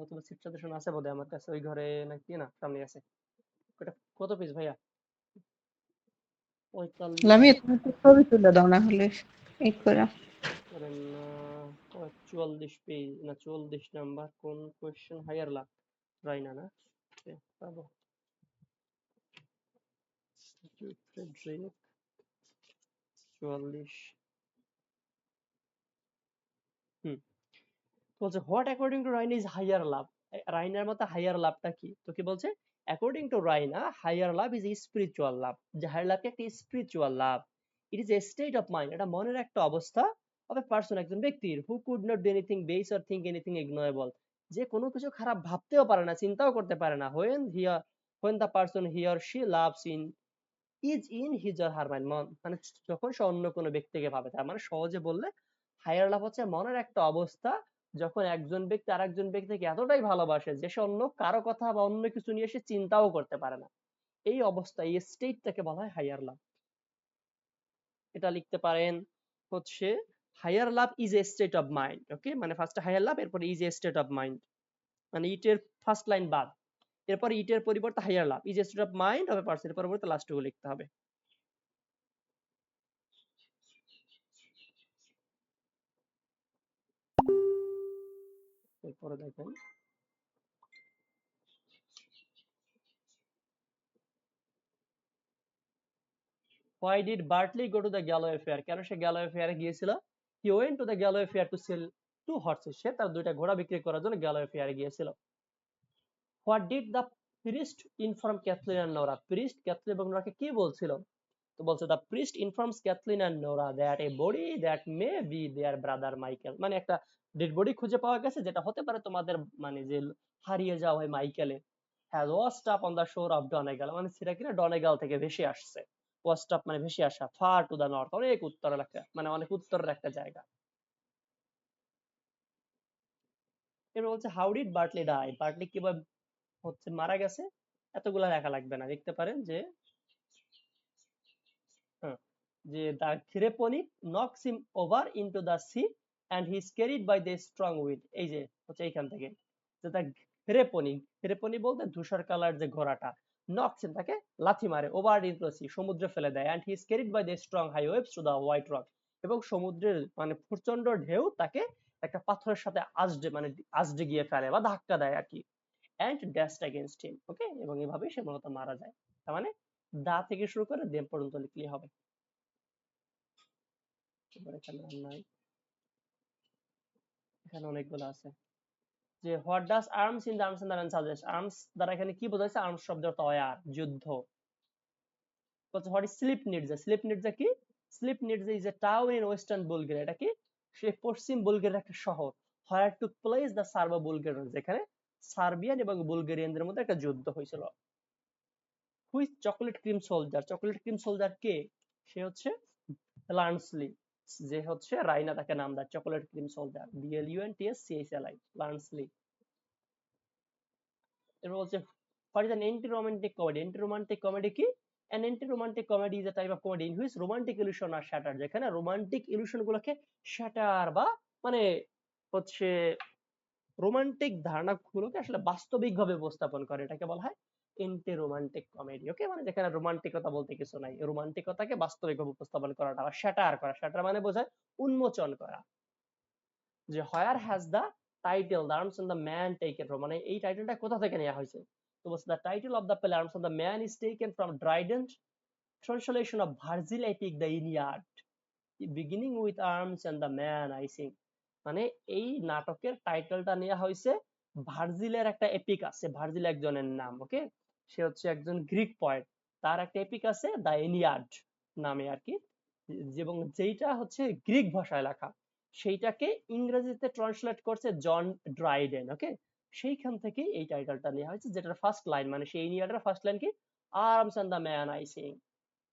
তোমার সিট সাজেশন আছে বোধহয় আমার কাছে ওই ঘরে, নাকি না সামনে আছে। এটা কত পিস ভাইয়া? 45 লামি তুমি একটু ছবি তুলে দাও না হলে এই করে। করেন না, 44 পেজ না 44 নাম্বার কোন কোশ্চেন? হায়ার লাভ রাইনা না? পাবো ফ্রেডরিক 44। হুম, বলছে what according to Raina is higher love. রাইনার মতে হাইয়ার লাভটা কি? তো কি বলছে? According to Raina higher love is spiritual love. যে হাইয়ার লাভকে একটা spiritual love. It is a state of mind, এটা মনের একটা অবস্থা অফ এ পারসন, একজন ব্যক্তির, who could not do anything base or think anything ignorable, যে কোনো কিছু খারাপ ভাবতেও পারে না, চিন্তাও করতে পারে না। when the person he or she loves is in his or her mind, মানে যখন সে অন্য কোনো ব্যক্তিকে ভাবে। তার মানে সহজে বললে হায়ার লাভ হচ্ছে মনের একটা অবস্থা যখন একজন ব্যক্তি আরেকজন ব্যক্তিকে এতটাই ভালোবাসে যে সে অন্য কারো কথা বা অন্য কিছু নিয়ে সে চিন্তাও করতে পারে না। এই অবস্থা, এই স্টেটটাকে বলা হয় হায়ার লাভ। এটা লিখতে পারেন হচ্ছে higher love is a state of mind. Okay, মানে ফার্স্ট হায়ার লাভ, এরপর is a state of mind, মানে ইটের ফার্স্ট লাইন বাদ, এরপর ইটের পরিবর্তে higher love is a state of mind হবে পার্সনের পরিবর্তে লাস্টটুকু লিখতে হবে। এরপরে দেখেন why did Bartley go to the Galloway fair? কেন সে গ্যালোওয়ে ফেয়ারে গিয়েছিল? He went to the Galloway fair to sell two horses. সে তার দুইটা ঘোড়া বিক্রি করার জন্য গ্যালোওয়ে ফেয়ারে গিয়েছিল। What did the priest inform Kathleen and Nora? priest Kathleen এবং নোরাকে কি বলছিল? তো বলছে the priest informs Kathleen and Nora that a body that may be their brother Michael, মানে একটা ডেড বডি খুঁজে পাওয়া গেছে যেটা হতে পারে তোমাদের মানে যে হারিয়ে যাওয়া হয় মাইকেলে, has washed up on the shore of Donegal, মানে সেটা কিনা ডনেগাল থেকে ভেসে আসছে। washed up মানে ভেসে আসা, far to the north, অনেক উত্তরের একটা, মানে অনেক উত্তরের একটা জায়গা। এবার বলছে how did Bartley die? Bartley কিভাবে হচ্ছে মারা গেছে? এতগুলা লেখা লাগবে না, লিখতে পারেন যে যে the Theraponic knocks him over into the sea and he is carried by the strong wind। এই যে হচ্ছে এইখান থেকে যে the Theraponic বলতে ধূসর কালার যে ঘোড়াটা, knocks him তাকে লাথি মারে, over into the sea সমুদ্রে ফেলে দেয়, and he is carried by the strong high waves to the white rock, এবং সমুদ্রের মানে প্রচন্ড ঢেউ তাকে একটা পাথরের সাথে আজড়ে গিয়ে ফেলে বা ধাক্কা দেয় আর কি, and dashed against him। ওকে, এবং এভাবেই সে মূলত মারা যায়। তার মানে দা থেকে শুরু করে দেম পর্যন্ত লিখলেই হবে। এখানে আর নাই, এখানে অনেকগুলো আছে। যে what does arms in the answer suggest? Arms দ্বারা এখানে কি বোঝাচ্ছে? আর্মস শব্দের অর্থ ওয়ার, যুদ্ধ। বলছে হোয়াট ইজ স্লিপ নিডজা? স্লিপ নিডজা কি? Slip নিডজা is a town in western Bulgaria, এটা কি? সে পশ্চিম বুলগেরিয়ার একটা শহর। হোয়ার took place the servo Bulgarian, যেখানে সার্বিয়ান এবং বুলগেরিয়ানদের মধ্যে একটা যুদ্ধ হয়েছিল। Which chocolate cream soldier? Chocolate cream soldier কে? সে হচ্ছে লার্নসলি, যে হচ্ছে রাইনা তাকে নাম দেয় চকলেট ক্রিম সোলজার, BLUNTSCHLI, লার্নসলি। এরপর বলছে What is an anti-romantic comedy? Anti-romantic comedy কি? An anti-romantic comedy is a type of comedy in which romantic illusion are shattered, যেখানে romantic illusion গুলোকে shatter বা মানে হচ্ছে রোমান্টিক ধারণাগুলোকে আসলে বাস্তবিকভাবে উপস্থাপন করে, এটাকে বলা হয় এন্টি রোমান্টিক কমেডি। ওকে, মানে যেখানে রোমান্টিকতা বলতে কিছু নাই, রোমান্টিকতাকে বাস্তবিকভাবে উপস্থাপন করাটা বা শ্যাটার করা, শ্যাটার মানে বোঝায় উন্মোচন করা। যে where has the title the arms on the man taken from, মানে এই টাইটেলটা কোথা থেকে নেওয়া হয়েছে? তো বলছে the title of the play arms on the man is taken from Dryden's translation of Virgil epic the Iliad beginning with arms and the man I sing. মানে এই নাটকের টাইটেলটা নেওয়া হয়েছে ভার্জিলের একটা এপিক আছে, ভার্জিল একজনের নাম, ওকে, সে হচ্ছে একজন গ্রিক পয়েট, তার একটা এপিক আছে দ্য এলিয়াড নামে আর কি, এবং যেটা হচ্ছে গ্রিক ভাষায় লেখা, সেইটাকে ইংরেজিতে ট্রান্সলেট করছে জন ড্রাইডেন। ওকে, সেইখান থেকে এই টাইটেলটা নেওয়া হয়েছে, যেটার ফার্স্ট লাইন মানে সেই এলিয়াডের ফার্স্ট লাইন কি, arms and the man I sing.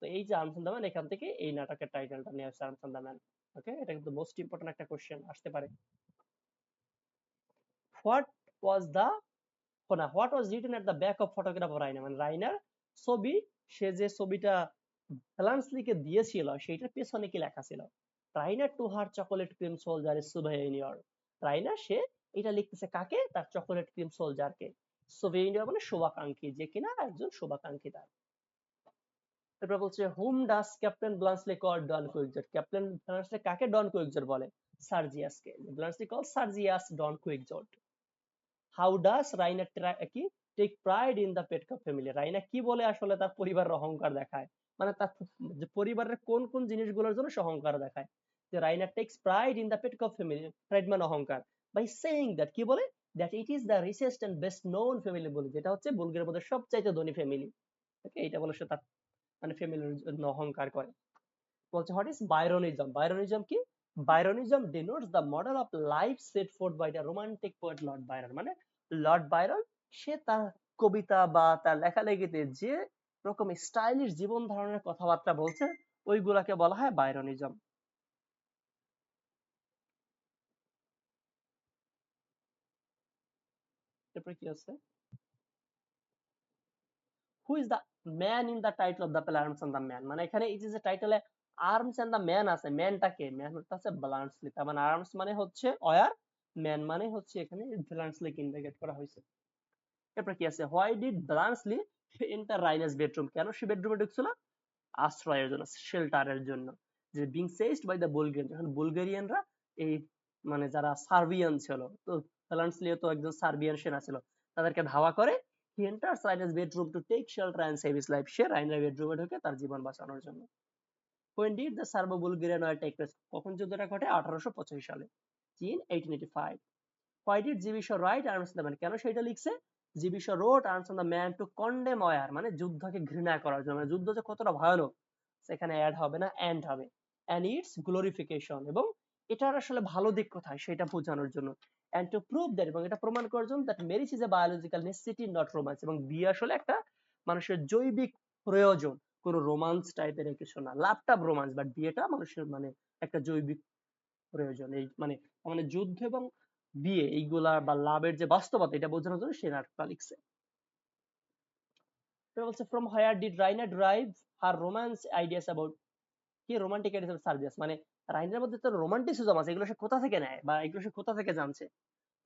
তো এই যে আর্মস এন্ড দ্য ম্যান, এখান থেকে এই নাটকের টাইটেলটা নেওয়া হয়েছে arms and the man. Okay, এটা কিন্তু মোস্ট ইম্পর্টেন্ট একটা কোশ্চেন আসতে পারে। হোয়াট ওয়াজ দ্য না what was written at the back of photograph of রাইনার, মানে রাইনার ছবি, সে যে ছবিটা ভ্যালান্সলিকে দিয়েছিল সেইটার পেছনে কি লেখা ছিল? রাইনার to her chocolate cream soldier is souvenir. রাইনার সে এটা লিখতেছে কাকে? তার চকোলেট ক্রিম সোলজারকে। সুভেনিয়র মানে শুভাকাঙ্ক্ষী, যে কিনা একজন শুভাকাঙ্ক্ষী তার। তারপর বলছে হুম ডাস ক্যাপ্টেন ব্লান্সলি কল ডন কুইকজট, ক্যাপ্টেন ব্লান্সলি কাকে ডন কুইকজট বলে? সার্জিয়াসকে। ব্লান্সলি কল সার্জিয়াস ডন কুইকজট। হাউ ডাস রাইনার কি take pride in the Petkoff family, Raina কি বলে আসলে তার পরিবারের অহংকার দেখায়, মানে তার যে পরিবারের কোন কোন জিনিসগুলোর জন্য সে অহংকার দেখায়? যে রাইনার takes pride in the Petkoff family, pride মানে অহংকার, বাই সেইং দ্যাট, কি বলে, that it is the richest and best known family, বলে যেটা হচ্ছে বুলগের মধ্যে সবচাইতে ধনী ফ্যামিলি। ওকে, এটা বলে সে তার মানে ফ্যামিলির জন্য অহংকার করে। বলছে হোয়াট ইজ বাইরনিজম, বাইরনিজম কি? Byronism denotes the model of life set forth by the romantic poet Lord Byron, মানে লর্ড বাইরন সে তার কবিতা বা তার লেখালেখিতে যে রকম স্টাইলিশ জীবন ধারণের কথাবার্তা বলছে ওইগুলাকে বলা হয় বাইরনিজম। এরপরে কি আছে? Who is the man in the title of the play Arms and the Man, মানে এখানে এই যে টাইটেলে আর্মস এন্ড দ্য ম্যান আছে, ম্যানটাকে, ম্যান হচ্ছে ব্লান্সলি, তার মানে আর্মস মানে হচ্ছে অয়ার, ম্যান মানে হচ্ছে এখানে ব্লান্সলিকে ইন্ডিকেট করা হয়েছে। এরপর কি আছে? Why did Bluntschli enter Raina's bedroom, কেন সে বেডরুমে ঢুকছিল? আশ্রয়ের জন্য, শেল্টারের জন্য। যে being seized by the Bulgarian, যখন বুলগেরিয়ানরা এই মানে যারা সার্বিয়ান ছিল, তো ব্লান্সলিও তো একজন সার্বিয়ান সেনা ছিল, তাদেরকে ধাওয়া করে, he enters Raina's bedroom to take shelter and save his life, সে রাইনার বেডরুমে ঢুকে তার জীবন বাঁচানোর জন্য। When did the Serbo-Bulgarian war take place? কখন যুদ্ধটা ঘটে? 1885 সালে, in 1885. Why did GB Shaw write Arms on the Man? কেন সেটা লিখছে? GB Shaw wrote Arms on the Man to condemn war, মানে যুদ্ধকে ঘৃণা করার জন্য, মানে যুদ্ধ যে কতটা ভয়ানক সেখানে অ্যাড হবে না, এন্ড হবে, and its glorification, এবং এটার আসলে ভালো দিক কোথায় সেটা বোঝানোর জন্য, and to prove that, এবং এটা প্রমাণ করার জন্য that marriage is a biological necessity not romance, এবং বিয়ে আসলে একটা মানুষের জৈবিক প্রয়োজন, কোনো রোমান্স টাইপের কিছু না, লাভ টাভ রোমান্স, বাট বিয়েটা মানুষের মানে একটা জৈবিক প্রয়োজন। এই মানে মানে যুদ্ধ এবং বিয়ে এইগুলা বা লাভের যে বাস্তবতা এটা বোঝানোর জন্য সে নাটকটা লিখছে। বলছে ফ্রম হোয়ার ডিড রাইনার drive her romance ideas about, কি রোমান্টিক আইডিয়াস অফ সার্জিয়াস, মানে রাইনার মধ্যে তো রোমান্টিসিজম আছে, এগুলো সে কোথা থেকে নেয় বা এগুলো সে কোথা থেকে জানছে?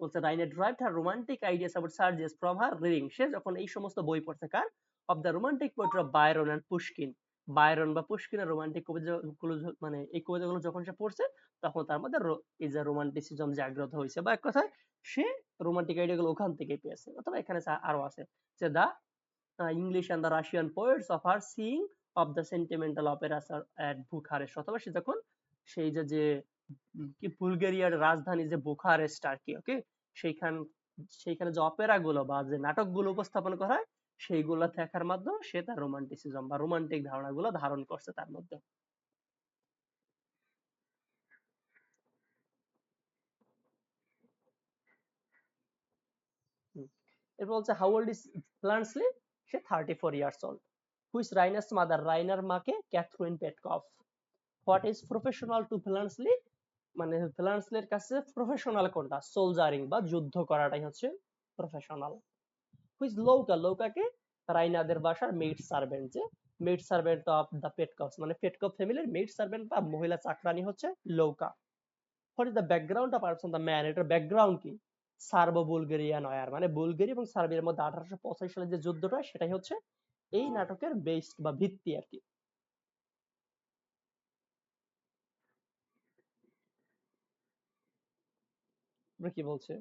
বলছে রাইনার drived her romantic ideas about Sergius from her reading, সে যখন এই সমস্ত বই পড়ছে কার? Of the romantic poetry of Byron and Pushkin, Byron বা পুশকিনের রোমান্টিক কবিতাগুলো, মানে এই কবিতাগুলো যখন সে পড়ছে তখন তার মধ্যে এই যে রোমান্টিসিজম জাগ্রত হয়েছে, বা এক কথায় সে রোমান্টিক আইডিয়াগুলো ওখান থেকে পেয়েছে। অথবা এখানে আরো আছে যে দা English and the Russian poets of her seeing of the sentimental operas at Bucharest, অথবা সে যখন সেই যে কি বুলগেরিয়ার রাজধানী যে বুখারেস্ট আর কি, ওকে, সেইখানে যে অপেরা গুলো বা যে নাটকগুলো উপস্থাপন করা হয় সেইগুলো দেখার মাধ্যমে সে তার রোমান্টিসিজম বা রোমান্টিক ধারণাগুলো ধারণ করছে তার মধ্যে। এরপর বলছে হাউ ওল্ড ইজ ব্লান্সলি, সে 34 years old. Who is Raina's mother, রাইনার মাকে Catherine Petkoff. What is professional to Bluntschli, মানে ব্লান্সলির কাছে প্রফেশনাল কোনটা? সোলজারিং বা যুদ্ধ করাটাই হচ্ছে প্রফেশনাল। হুইজ লৌকা, লৌকাকে রাইনাদের বাসার মেড সার্ভেন্ট, যে maid servant of the Petkoffs, মানে পেটকপ ফ্যামিলির মেড সার্ভেন্ট বা মহিলা চাকরানি হচ্ছে Louka. What is the background of arts on the man, এটার ব্যাকগ্রাউন্ড কি? সার্বো বুলগেরিয়ান ওয়ার, মানে বুলগেরি এবং সার্বিয়ার মধ্যে 1885 সালে যে যুদ্ধটা, সেটাই হচ্ছে এই নাটকের বেস বা ভিত্তি আর কি। কি বলছে,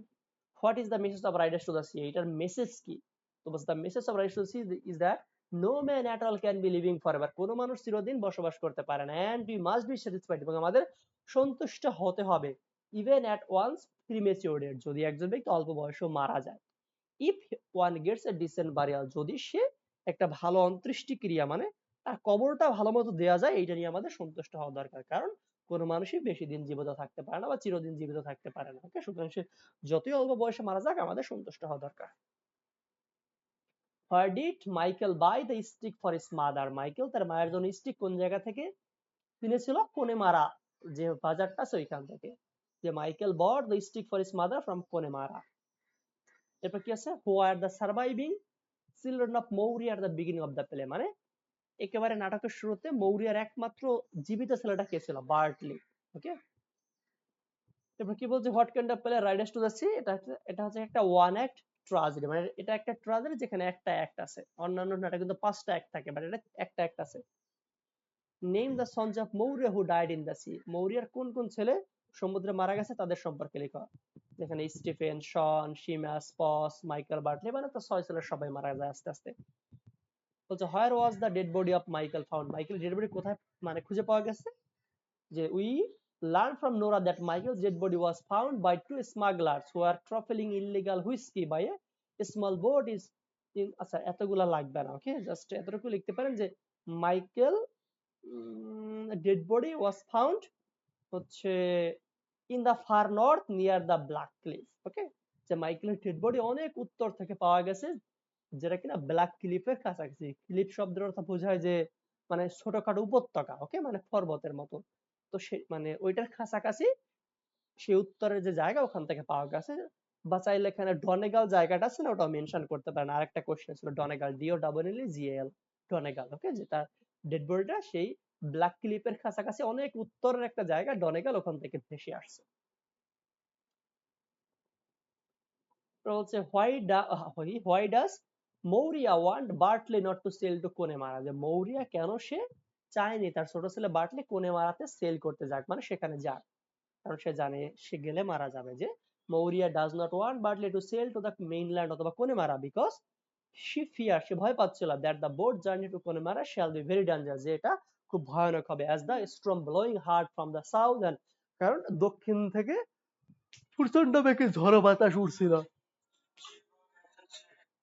what is the message of Riders to the Sea, এটার মেসেজ কি? তো বলছে the message of Riders to the Sea is that no man at all can be living forever, কোনো মানুষ চিরদিন বসবাস করতে পারে না, and we must be satisfied, এবং আমাদের সন্তুষ্ট হতে হবে, even at once premature death, যদি একজন ব্যক্তি অল্প বয়সেও মারা যায়, if one gets a decent burial, যদি সে একটা ভালো অন্ত্যেষ্টিক্রিয়া, মানে তার কবরটা ভালো মতো দেওয়া যায়, এইটা নিয়ে আমাদের সন্তুষ্ট হওয়া দরকার, কারণ কোন মানুষই বেশি দিন জীবিত থাকতে পারে না বা চিরদিন জীবিত থাকতে পারে না। ওকে, সুতরাং সে যতই অল্প বয়সে মারা যাক, আমাদের সন্তুষ্ট হওয়া দরকার। Where did Michael buy the stick for his mother? Michael তার মায়ের জন্য স্টিক কোন জায়গা থেকে কিনেছিল? কোনেমারা যে বাজারটা আছে ওইখান থেকে, যে Michael bought the stick for his mother from কোনেমারা। এরপর কি আছে, who are the surviving children of Maury at the beginning of the play, মানে একেবারে নাটকের শুরুতে মৌরিয়ার একমাত্র জীবিত ছেলেটা কে ছিল? বার্টলি। ওকে, তারপর কি বলছে, what kind of play Riders to the C, এটা হচ্ছে একটা ওয়ান অ্যাক্ট ট্রাজেডি, মানে এটা একটা ট্রাজেডি যেখানে একটা অ্যাক্ট আছে, অন্যান্য নাটকে কিন্তু 5টা অ্যাক্ট থাকে, বাট এটা একটা অ্যাক্ট আছে। Name the sons of Maurya who died in the sea, মৌরিয়ার কোন কোন ছেলে সমুদ্রে মারা গেছে তাদের সম্পর্কে লেখা, যেখানে স্টিফেন, শন, শিমাস, পস, মাইকেল, বার্টলি, মানে তো 6 ছেলের সবাই মারা যায় আস্তে আস্তে। বলছে where was the dead body of Michael found, Michael dead body কোথায় মানে খুঁজে পাওয়া গেছে? যে we learn from Nora that Michael's dead body was found by two smugglers who are travelling illegal whiskey by a small boat is in, আচ্ছা এতগুলা লাগবে না, ওকে, জাস্ট এতটুকু লিখতে পারেন যে Michael dead body was found হচ্ছে in the far north near the black cliff. Okay, যে মাইকেলের ডেড বডি অনেক উত্তর থেকে পাওয়া গেছে, যেটা কিনা ব্ল্যাক ক্লিফের কাছাকাছি। ক্লিফ শব্দের অর্থ বোঝায় যে মানে ছোটখাটো উপত্যকা, ওকে, মানে পর্বতের মতো। তো সে মানে ওইটার কাছাকাছি সে উত্তরের যে জায়গা ওখান থেকে পাওয়া গেছে। বা চাইলে এখানে ডনেগাল জায়গাটা আছে না, ওটাও মেনশন করতে পারেন। আরেকটা কোশ্চেন ছিল ডনেগাল, ডিও ডাবল এল জিএল, ডনেগাল। ওকে, যেটা ডেড বডিটা সেই ব্ল্যাক ক্লিফের কাছাকাছি অনেক উত্তরের একটা জায়গা ডনেগাল, ওখান থেকে ভেসে আসছে। হচ্ছে why does Maurya want Bartley not to sail to Connemara, যে মৌরিয়া কেন সে চায়নি তার ছোট ছেলে বার্টলি কোনেমারাতে সেল করতে যাক, মানে সেখানে যাক, কারণ সে জানে সে গেলে মারা যাবে। যে Maurya does not want Bartley to sail to the mainland অথবা কোনেমারা বিকজ সে ভয় পাচ্ছিল that the boat journey to Connemara shall be very dangerous, যে এটা খুব ভয়ানক হবে, as the storm blowing hard from the south, কারণ দক্ষিণ থেকে প্রচন্ড বেগে ঝড়ো বাতাস উঠছিল,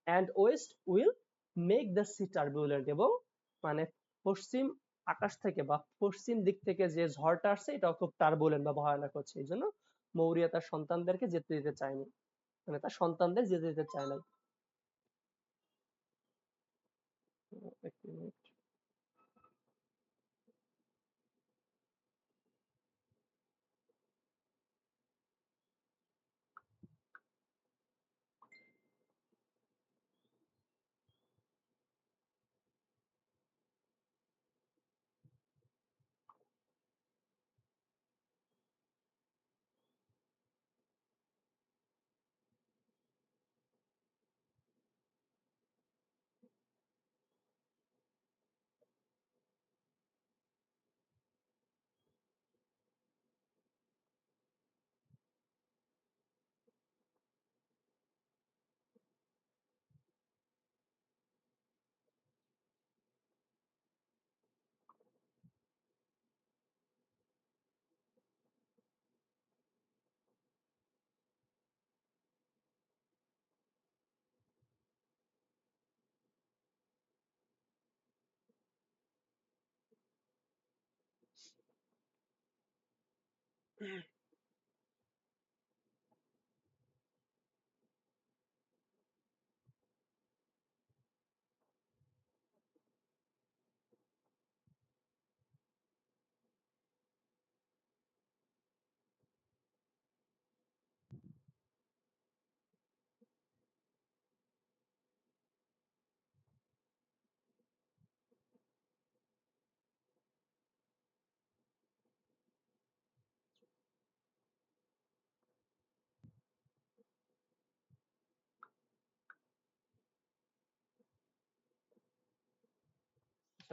and west will make the sea turbulent, এবং মানে পশ্চিম আকাশ থেকে বা পশ্চিম দিক থেকে যে ঝড়টা আসছে এটা খুব টার্বুলেন্ট বা ভয়ানক হচ্ছে। এই জন্য মৌরিয়া তার সন্তানদেরকে যেতে দিতে চায়নি, মানে তার সন্তানদের যেতে দিতে চায় না। এক মিনিট।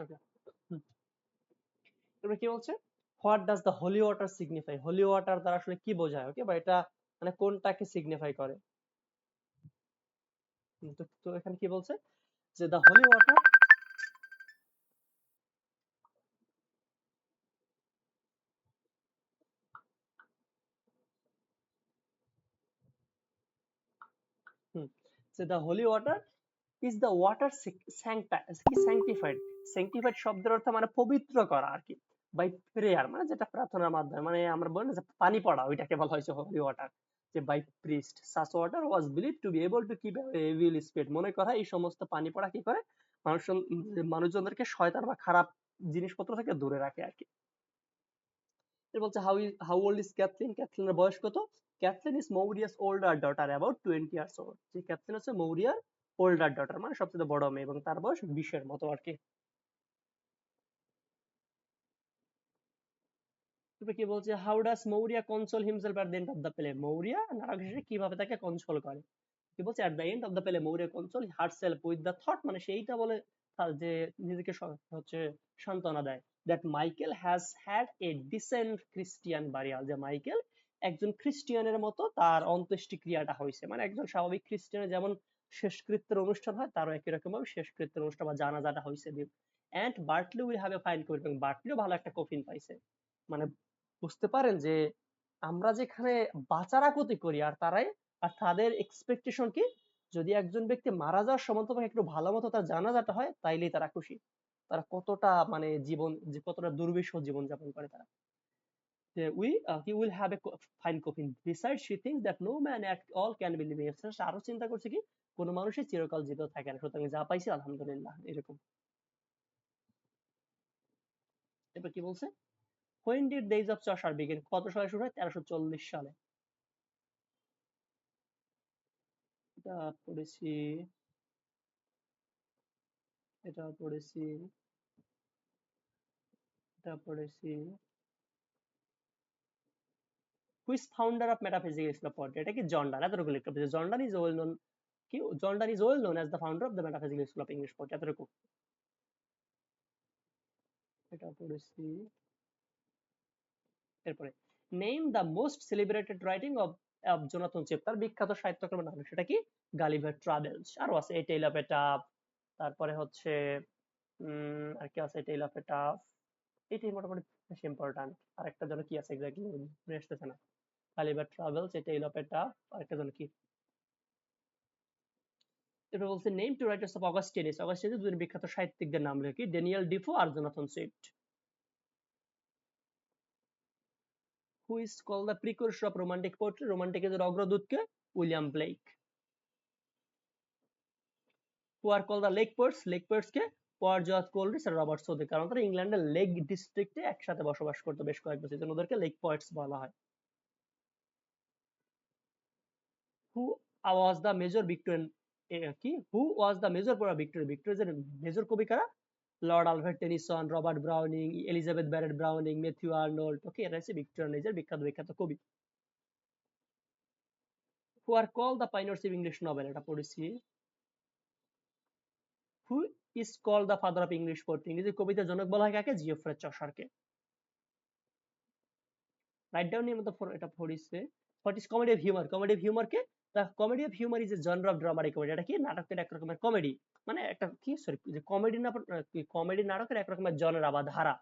ওকে। এবার কি বলছে, what does the holy water signify, holy water দ্বারা আসলে কি বোঝায়, ওকে, বা এটা মানে কোনটাকে সিগনিফাই করে। তো এখানে কি বলছে যে দ্য হোলি ওয়াটার, যে the holy water is the water স্যাংটিফাইড। স্যাংটিফাইড শব্দের অর্থ মানে পবিত্র করা আর কি, বাই প্রেয়ার মানে যেটা প্রার্থনার মাধ্যমে, মানে আমরা বলি না যে পানি পড়া, ওইটাকে বলা হয়েছে হোলি ওয়াটার। যে by priest such water was believe to be able to keep evil spirit, মনে করা এই সমস্ত পানি পড়া কি করে মানুষজনদেরকে শয়তান বা খারাপ জিনিসপত্র থেকে দূরে রাখে আর কি। বলছে হাউ ওল্ড ইজ ক্যাথলিন, ক্যাথলিনের বয়স কত? Cathleen is Maurya's older daughter about 20 years old. যে ক্যাথলিন হচ্ছে মৌরিয়ার ওল্ডার ডটার মানে সবচেয়ে বড় মেয়ে, এবং তার বয়স 20-এর মতো আর কি। তারপরে কি বলছে, how does Maurya console himself at the end of the play, Maurya নাটক শেষে কিভাবে তাকে কনসোল করে। কি বলছে, at the end of the play Maurya console herself with the thought, মানে সেইটা বলে যে নিজেকে হচ্ছে সান্ত্বনা দেয়, that Michael has had a decent Christian burial, যে মাইকেল একজন খ্রিস্টিয়ানের মতো তার অন্ত্যেষ্টিক্রিয়াটা হয়েছে, মানে একজন স্বাভাবিক খ্রিস্টানের যেমন শেষকৃত্যের অনুষ্ঠান হয় তারও একই রকম ভাবে শেষকৃত্যের অনুষ্ঠান বা জানাজাটা হয়েছে। And Bartley will have a fine coffin, এবং বার্টলিও ভালো একটা কফিন পাইছে। মানে বুঝতে পারেন যে আমরা যেখানে বাঁচারাকুতি করি আর তাদের এক্সপেকটেশন কি, যদি একজন ব্যক্তি মারা যাওয়ার সময় তোমাকে একটু ভালো মতো তার জানাজাটা হয় তাইলেই তারা খুশি। তারা কতটা মানে জীবন যে কতটা দুর্বিষহ জীবন যাপন করে তারা। যে he will have a fine coffin besides she thinks that no man at all can be living, আরো চিন্তা করছে কি কোনো মানুষই চিরকাল জীবিত থাকে না, সুতরাং যা পাইছি আলহামদুলিল্লাহ এরকম। এবার কি বলছে, when did days of Chaucer begin, কত সালে শুরু হয়? 1340 সালে। এটা পড়েছি, এটা পড়েছি, এটা পড়েছি। হুইচ ফাউন্ডার অফ মেটাফিজিক্স ছিল পড়ে, এটা কি জর্ডান, এতটুকু লিখতে হবে। জর্ডান ইজ ওয়েল নোন, কি Jordan is well known as the founder of the metaphysical school of English poetry, এতটুকু। এটা পড়েছি। এরপরে name the most celebrated writing of Jonathan Swift, তার বিখ্যাত সাহিত্যকর্মের নাম, সেটা কি? Gulliver travels. আরো আছে এ টেল অফ এ টাফ, তারপরে হচ্ছে আর কি আছে, টেল অফ এ টাফ, এটাই মোটামুটি বেশি ইম্পর্টেন্ট। আরেকটা যেন কি আছে এক্স্যাক্টলি মনে আসতেছে না। Gulliver travels, a tale of a tub, আরেকটা যেন কি। এরপর বলছে name two writers of Augustans, Augustans দুজন বিখ্যাত সাহিত্যিকদের নাম লেখি, ড্যানিয়েল ডিফো আর Jonathan Swift. Who is called the precursor of romantic poetry, রোমান্টিকের অগ্রদূতকে? William Blake. Who are called the lake poets, lake poets কে? ওয়ার্ডসওয়ার্থ কোলরিজ আর রবার্ট সৌদি, কারণ তারা ইংল্যান্ডের লেক ডিস্ট্রিক্টে একসাথে বসবাস করতো বেশ কয়েক বছর, জন্য ওদেরকে লেক পোয়েটস বলা হয়। Who was the major Victorian, কি who was the major Victoria, ভিক্টোরিয়ার মেজর কবি কারা? Lord Alfred Tennyson, Robert Browning, Elizabeth Barrett Browning, Matthew Arnold, okay, এরা হচ্ছে ভিক্টোরিয়ান এজের বিখ্যাত বিখ্যাত কবি। Who are called the pioneers of English novel, এটা পড়েছি। Who is called the father of English poetry, ইংরেজি কবিতার জনক বলা হয় কাকে? জিওফ্রে চসারকে। রাইট ডাউন এর মতো এটা পড়েছে। What is comedy of humour, comedy of humour K? The comedy of humour is a genre of dramatic comedy, এটা কি? নাটকের এক রকমের কমেডি, মানে একটা কি সরি যে কমেডি না, কমেডি নাটকের এক রকমের জনরা বা ধারা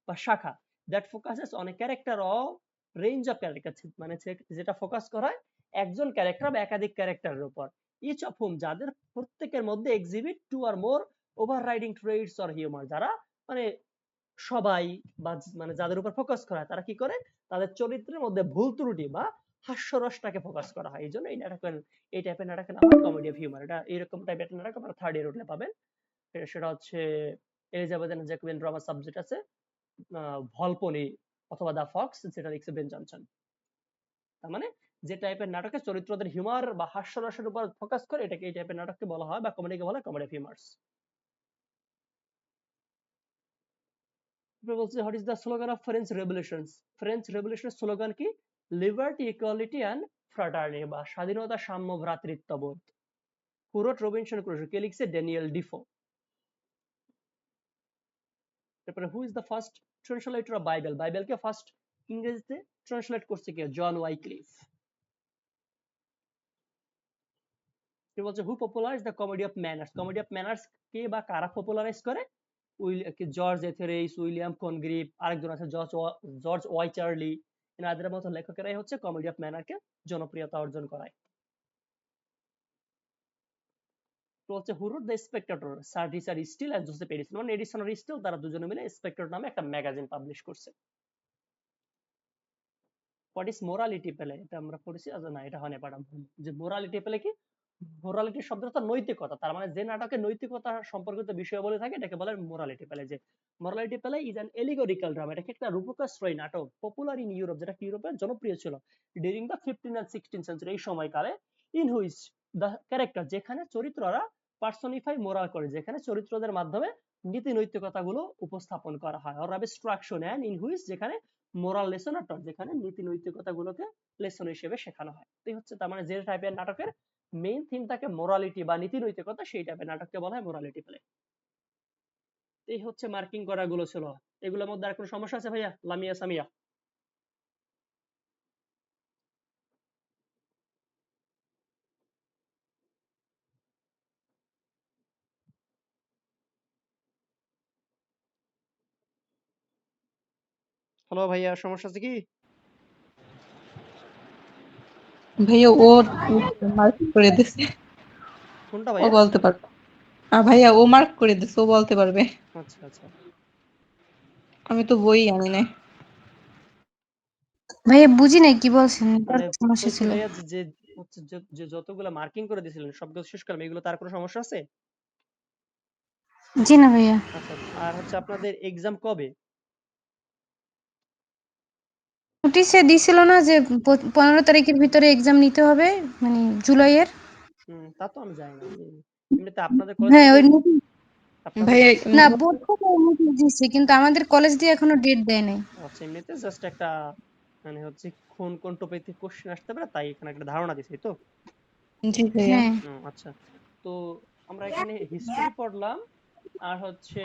বা শাখা, that focuses on a character of range of character, মানে যেটা ফোকাস করা হয় একজন ক্যারেক্টার বা একাধিক ক্যারেক্টারের উপর, ইচ অফ হুম, যাদের প্রত্যেকের মধ্যে exhibit two or more overriding traits or humour, যারা মানে সবাই বা মানে যাদের উপর ফোকাস করা হয় তারা কি করে? তাদের চরিত্রের মধ্যে ভুল ত্রুটি বা হাস্যরসটাকে ফোকাস করা হয়। এই জন্য এই নাটকের, এই টাইপের নাটকের নাম হয় কমেডি অফ হিউমার। এটা এরকম টাইপের নাটক আপনারা থার্ড ইয়ার উঠলে পাবেন। সেটা হচ্ছে Elizabeth and Jacobean drama subject আছে ভলপনি অথবা দা ফক্স, যেটা লিখছে বেন জনসন। তার মানে যে টাইপের নাটকের চরিত্রদের হিউমার বা হাস্যরসের উপর ফোকাস করে এটাকে এই টাইপের নাটককে বলা হয় বা কমেডিকে বলা হয় কমেডি অফ হিউমার্স। বলছে what is the slogan of French revolution, French রেভলিউশনের স্লোগান কি? লিবার্টি, ইকুয়ালিটি এন্ড ফ্রাটার্নিটি, বা স্বাধীনতা, সাম্য, ভ্রাতৃত্ববোধ। হু রোট রবিনসন ক্রুসো, কে লিখছে? Daniel Defoe. তারপরে who is the first translator of Bible, বাইবেলকে ফার্স্ট ইংরেজিতে ট্রান্সলেট করছে কে? John Wycliffe. সে বলছে who popularize the comedy of manners, comedy of manners কে বা কারা পপুলারাইজ করে? জর্জ এথেরেইস, উইলিয়াম কনগ্রিভ, আরেকজন আছে জর্জ ওয়াইচার্লি, এনাদের মতো লেখকেরাই হচ্ছে কমেডি অফ ম্যানারকে জনপ্রিয়তা অর্জন করায়। তো হচ্ছে who wrote the Spectator, Sir Richard Steele আর জোসেফ এডিসন, মানে এডিসন আর স্টিল তারা দুজনে মিলে স্পেক্টেটর নামে একটা ম্যাগাজিন পাবলিশ করছে। হোয়াট ইজ মোরালিটি পেলে, এটা আমরা পড়েছি, আচ্ছা না এটা হয় না ম্যাডাম, যে মোরালিটি পেলে কি? মোরালিটি শব্দটা নৈতিকতা, তার মানে যে নাটকে নৈতিকতা সম্পর্কিত বিষয় বলে থাকে এটাকে বলে মোরালিটি পেলে। যে মোরালিটি পেলে ইজ অ্যান এলিগোরিক্যাল ড্রামা, এটা কি একটা রূপকাশ্রয়ী নাটক, পপুলার ইন ইউরোপ, যেটা ইউরোপে জনপ্রিয় ছিল ডিউরিং দ্য 15 and 16 সেঞ্চুরি, এই সময়কালে। ইন হুইচ দ্য ক্যারেক্টার, যেখানে চরিত্ররা পার্সনিফাই মোরাল করে, যেখানে চরিত্রদের মাধ্যমে নীতি নৈতিকতাগুলো উপস্থাপন করা হয়, or abstraction and in which, যেখানে মোরাল লেসন আর যেখানে নীতি নৈতিকতাগুলোকে লেসন হিসেবে শেখানো হয়। এই হচ্ছে তার মানে যে টাইপের নাটকের মেইন থিম থাকে মোরালিটি বা নীতি নৈতিকতা, সেই টাইপের নাটককে বলা হয় মোরালিটি প্লে। এই হচ্ছে মার্কিং করা গুলো ছিল। এগুলোর মধ্যে আর কোনো সমস্যা আছে ভাইয়া? লামিয়া সামিয়া? হ্যালো ভাইয়া, সমস্যা আছে কি? ভাইয়া ও মার্ক করে দিছে, কোনটা ও ভাইয়া? বলতে পারবে। ভাইয়া ও মার্ক করে দিছে, ও বলতে পারবে। আচ্ছা আচ্ছা। আমি তো বই আনি নাই। ভাইয়া বুঝি নাই কি বলছেন, তার মানে সমস্যা বলছি ছিল। ভাইয়া যে হচ্ছে যে যতগুলো মার্কিং করে দিয়েছিলেন সবগুলো শেষ করলাম, এগুলো তার কোনো সমস্যা আছে? জি না ভাইয়া। আচ্ছা, আর হচ্ছে আপনাদের এক্সাম কবে? নোটিশে দিছিল না যে 15 তারিখের ভিতরে এক্সাম নিতে হবে, মানে জুলাইয়ের। তা তো আমি জানি না, এমনিতে আপনাদের কলেজ হ্যাঁ থেকে ওই নোটিশ। আপনাদের ভাইয়া না বোর্ড থেকে নোটিশ দিচ্ছে, কিন্তু আমাদের কলেজ দিয়ে এখনো ডেট দেয় নাই। আচ্ছা, এমনিতে জাস্ট একটা মানে হচ্ছে কোন টপিক থেকে কোশ্চেন আসতে পারে তাই এখানে একটা ধারণা দিছি তো। জি ভাইয়া। হ্যাঁ আচ্ছা, তো আমরা এখানে হিস্টোরি পড়লাম আর হচ্ছে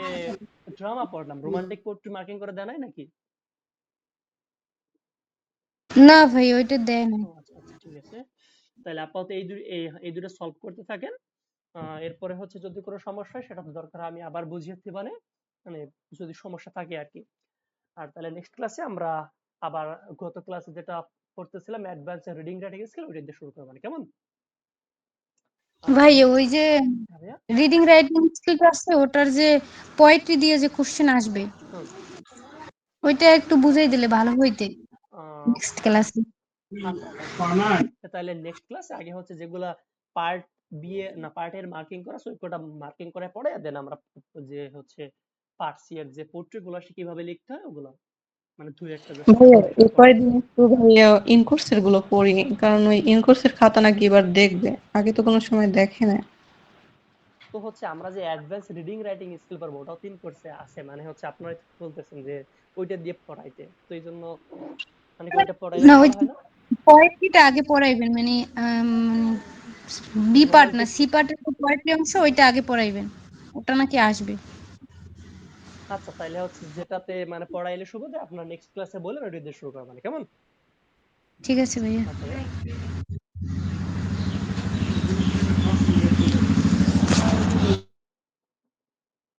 ড্রামা পড়লাম, রোমান্টিক পোয়েট্রি মার্কিং করে দেয় নাই নাকি? না ভাই ওইটা দেয় নাই। আচ্ছা আচ্ছা, ঠিক আছে। তাহলে আপাতত এই দুটো সলভ করতে থাকেন। এরপরে হচ্ছে যদি কোনো সমস্যা হয় সেটা তো দরকার আমি আবার বুঝিয়ে দিতে, মানে যদি সমস্যা থাকে আর কি। আর তাহলে নেক্সট ক্লাসে আমরা আবার গত ক্লাসে যেটা পড়তেছিলাম অ্যাডভান্স রিডিং রাইটিং স্কিল, ওইটা দিয়ে শুরু করবো, মানে কেমন? আচ্ছা ভাই ওই যে হ্যাঁ ভাইয়া। রিডিং রাইটিং স্কিলটা আছে, ওটার যে পোয়েট্রি দিয়ে যে কোশ্চেন আসবে, হুম। ওইটা একটু বুঝাই দিলে ভালো হইতে আহ, নেক্সট ক্লাসে। আচ্ছা আচ্ছা, ঠিক আছে। তাহলে নেক্সট ক্লাসে আগে হচ্ছে যেগুলা পার্ট বি এ না পার্ট এর মার্কিং করা আছে ওইটা মার্কিং করে পড়ে দেন আমরা যে হচ্ছে পার্ট সি এর যে পোর্ট্রি গুলো সে কিভাবে লিখতে হয় ওগুলো মানে দুই একটা জাস্ট ভাইয়া পড়ে পড়ে এরপরের দিন একটু ভাইয়া ইনকোর্সের গুলো পড়ি, কারণ ওই ইনকোর্সের খাতা নাকি এবার দেখবে, আগে তো কোনো সময় দেখে না। তো হচ্ছে আমরা যে অ্যাডভান্স রিডিং রাইটিং স্কিল পারবো ওটাও 3 কোর্সে আছে, মানে হচ্ছে আপনারা বলতেছেন যে ওইটা দিয়ে পড়াইতে, তো এই জন্য মানে কি ওইটা পড়াইলে না ওই ভালো হয় না? পোয়েট্রিটা আগে পড়াইবেন, মানে বি পার্ট না রোমান্টিক। সি পার্টের যে পোয়েট্রি অংশ ওইটা আগে পড়াইবেন, ওটা নাকি আসবে। আচ্ছা, তাইলে হচ্ছে যেটাতে মানে পড়াইলে সুবিধা আপনার নেক্সট ক্লাসে বলে ওইটা দিয়ে শুরু করা, মানে কেমন? ঠিক আছে ভাইয়া। আচ্ছা ভাইয়া।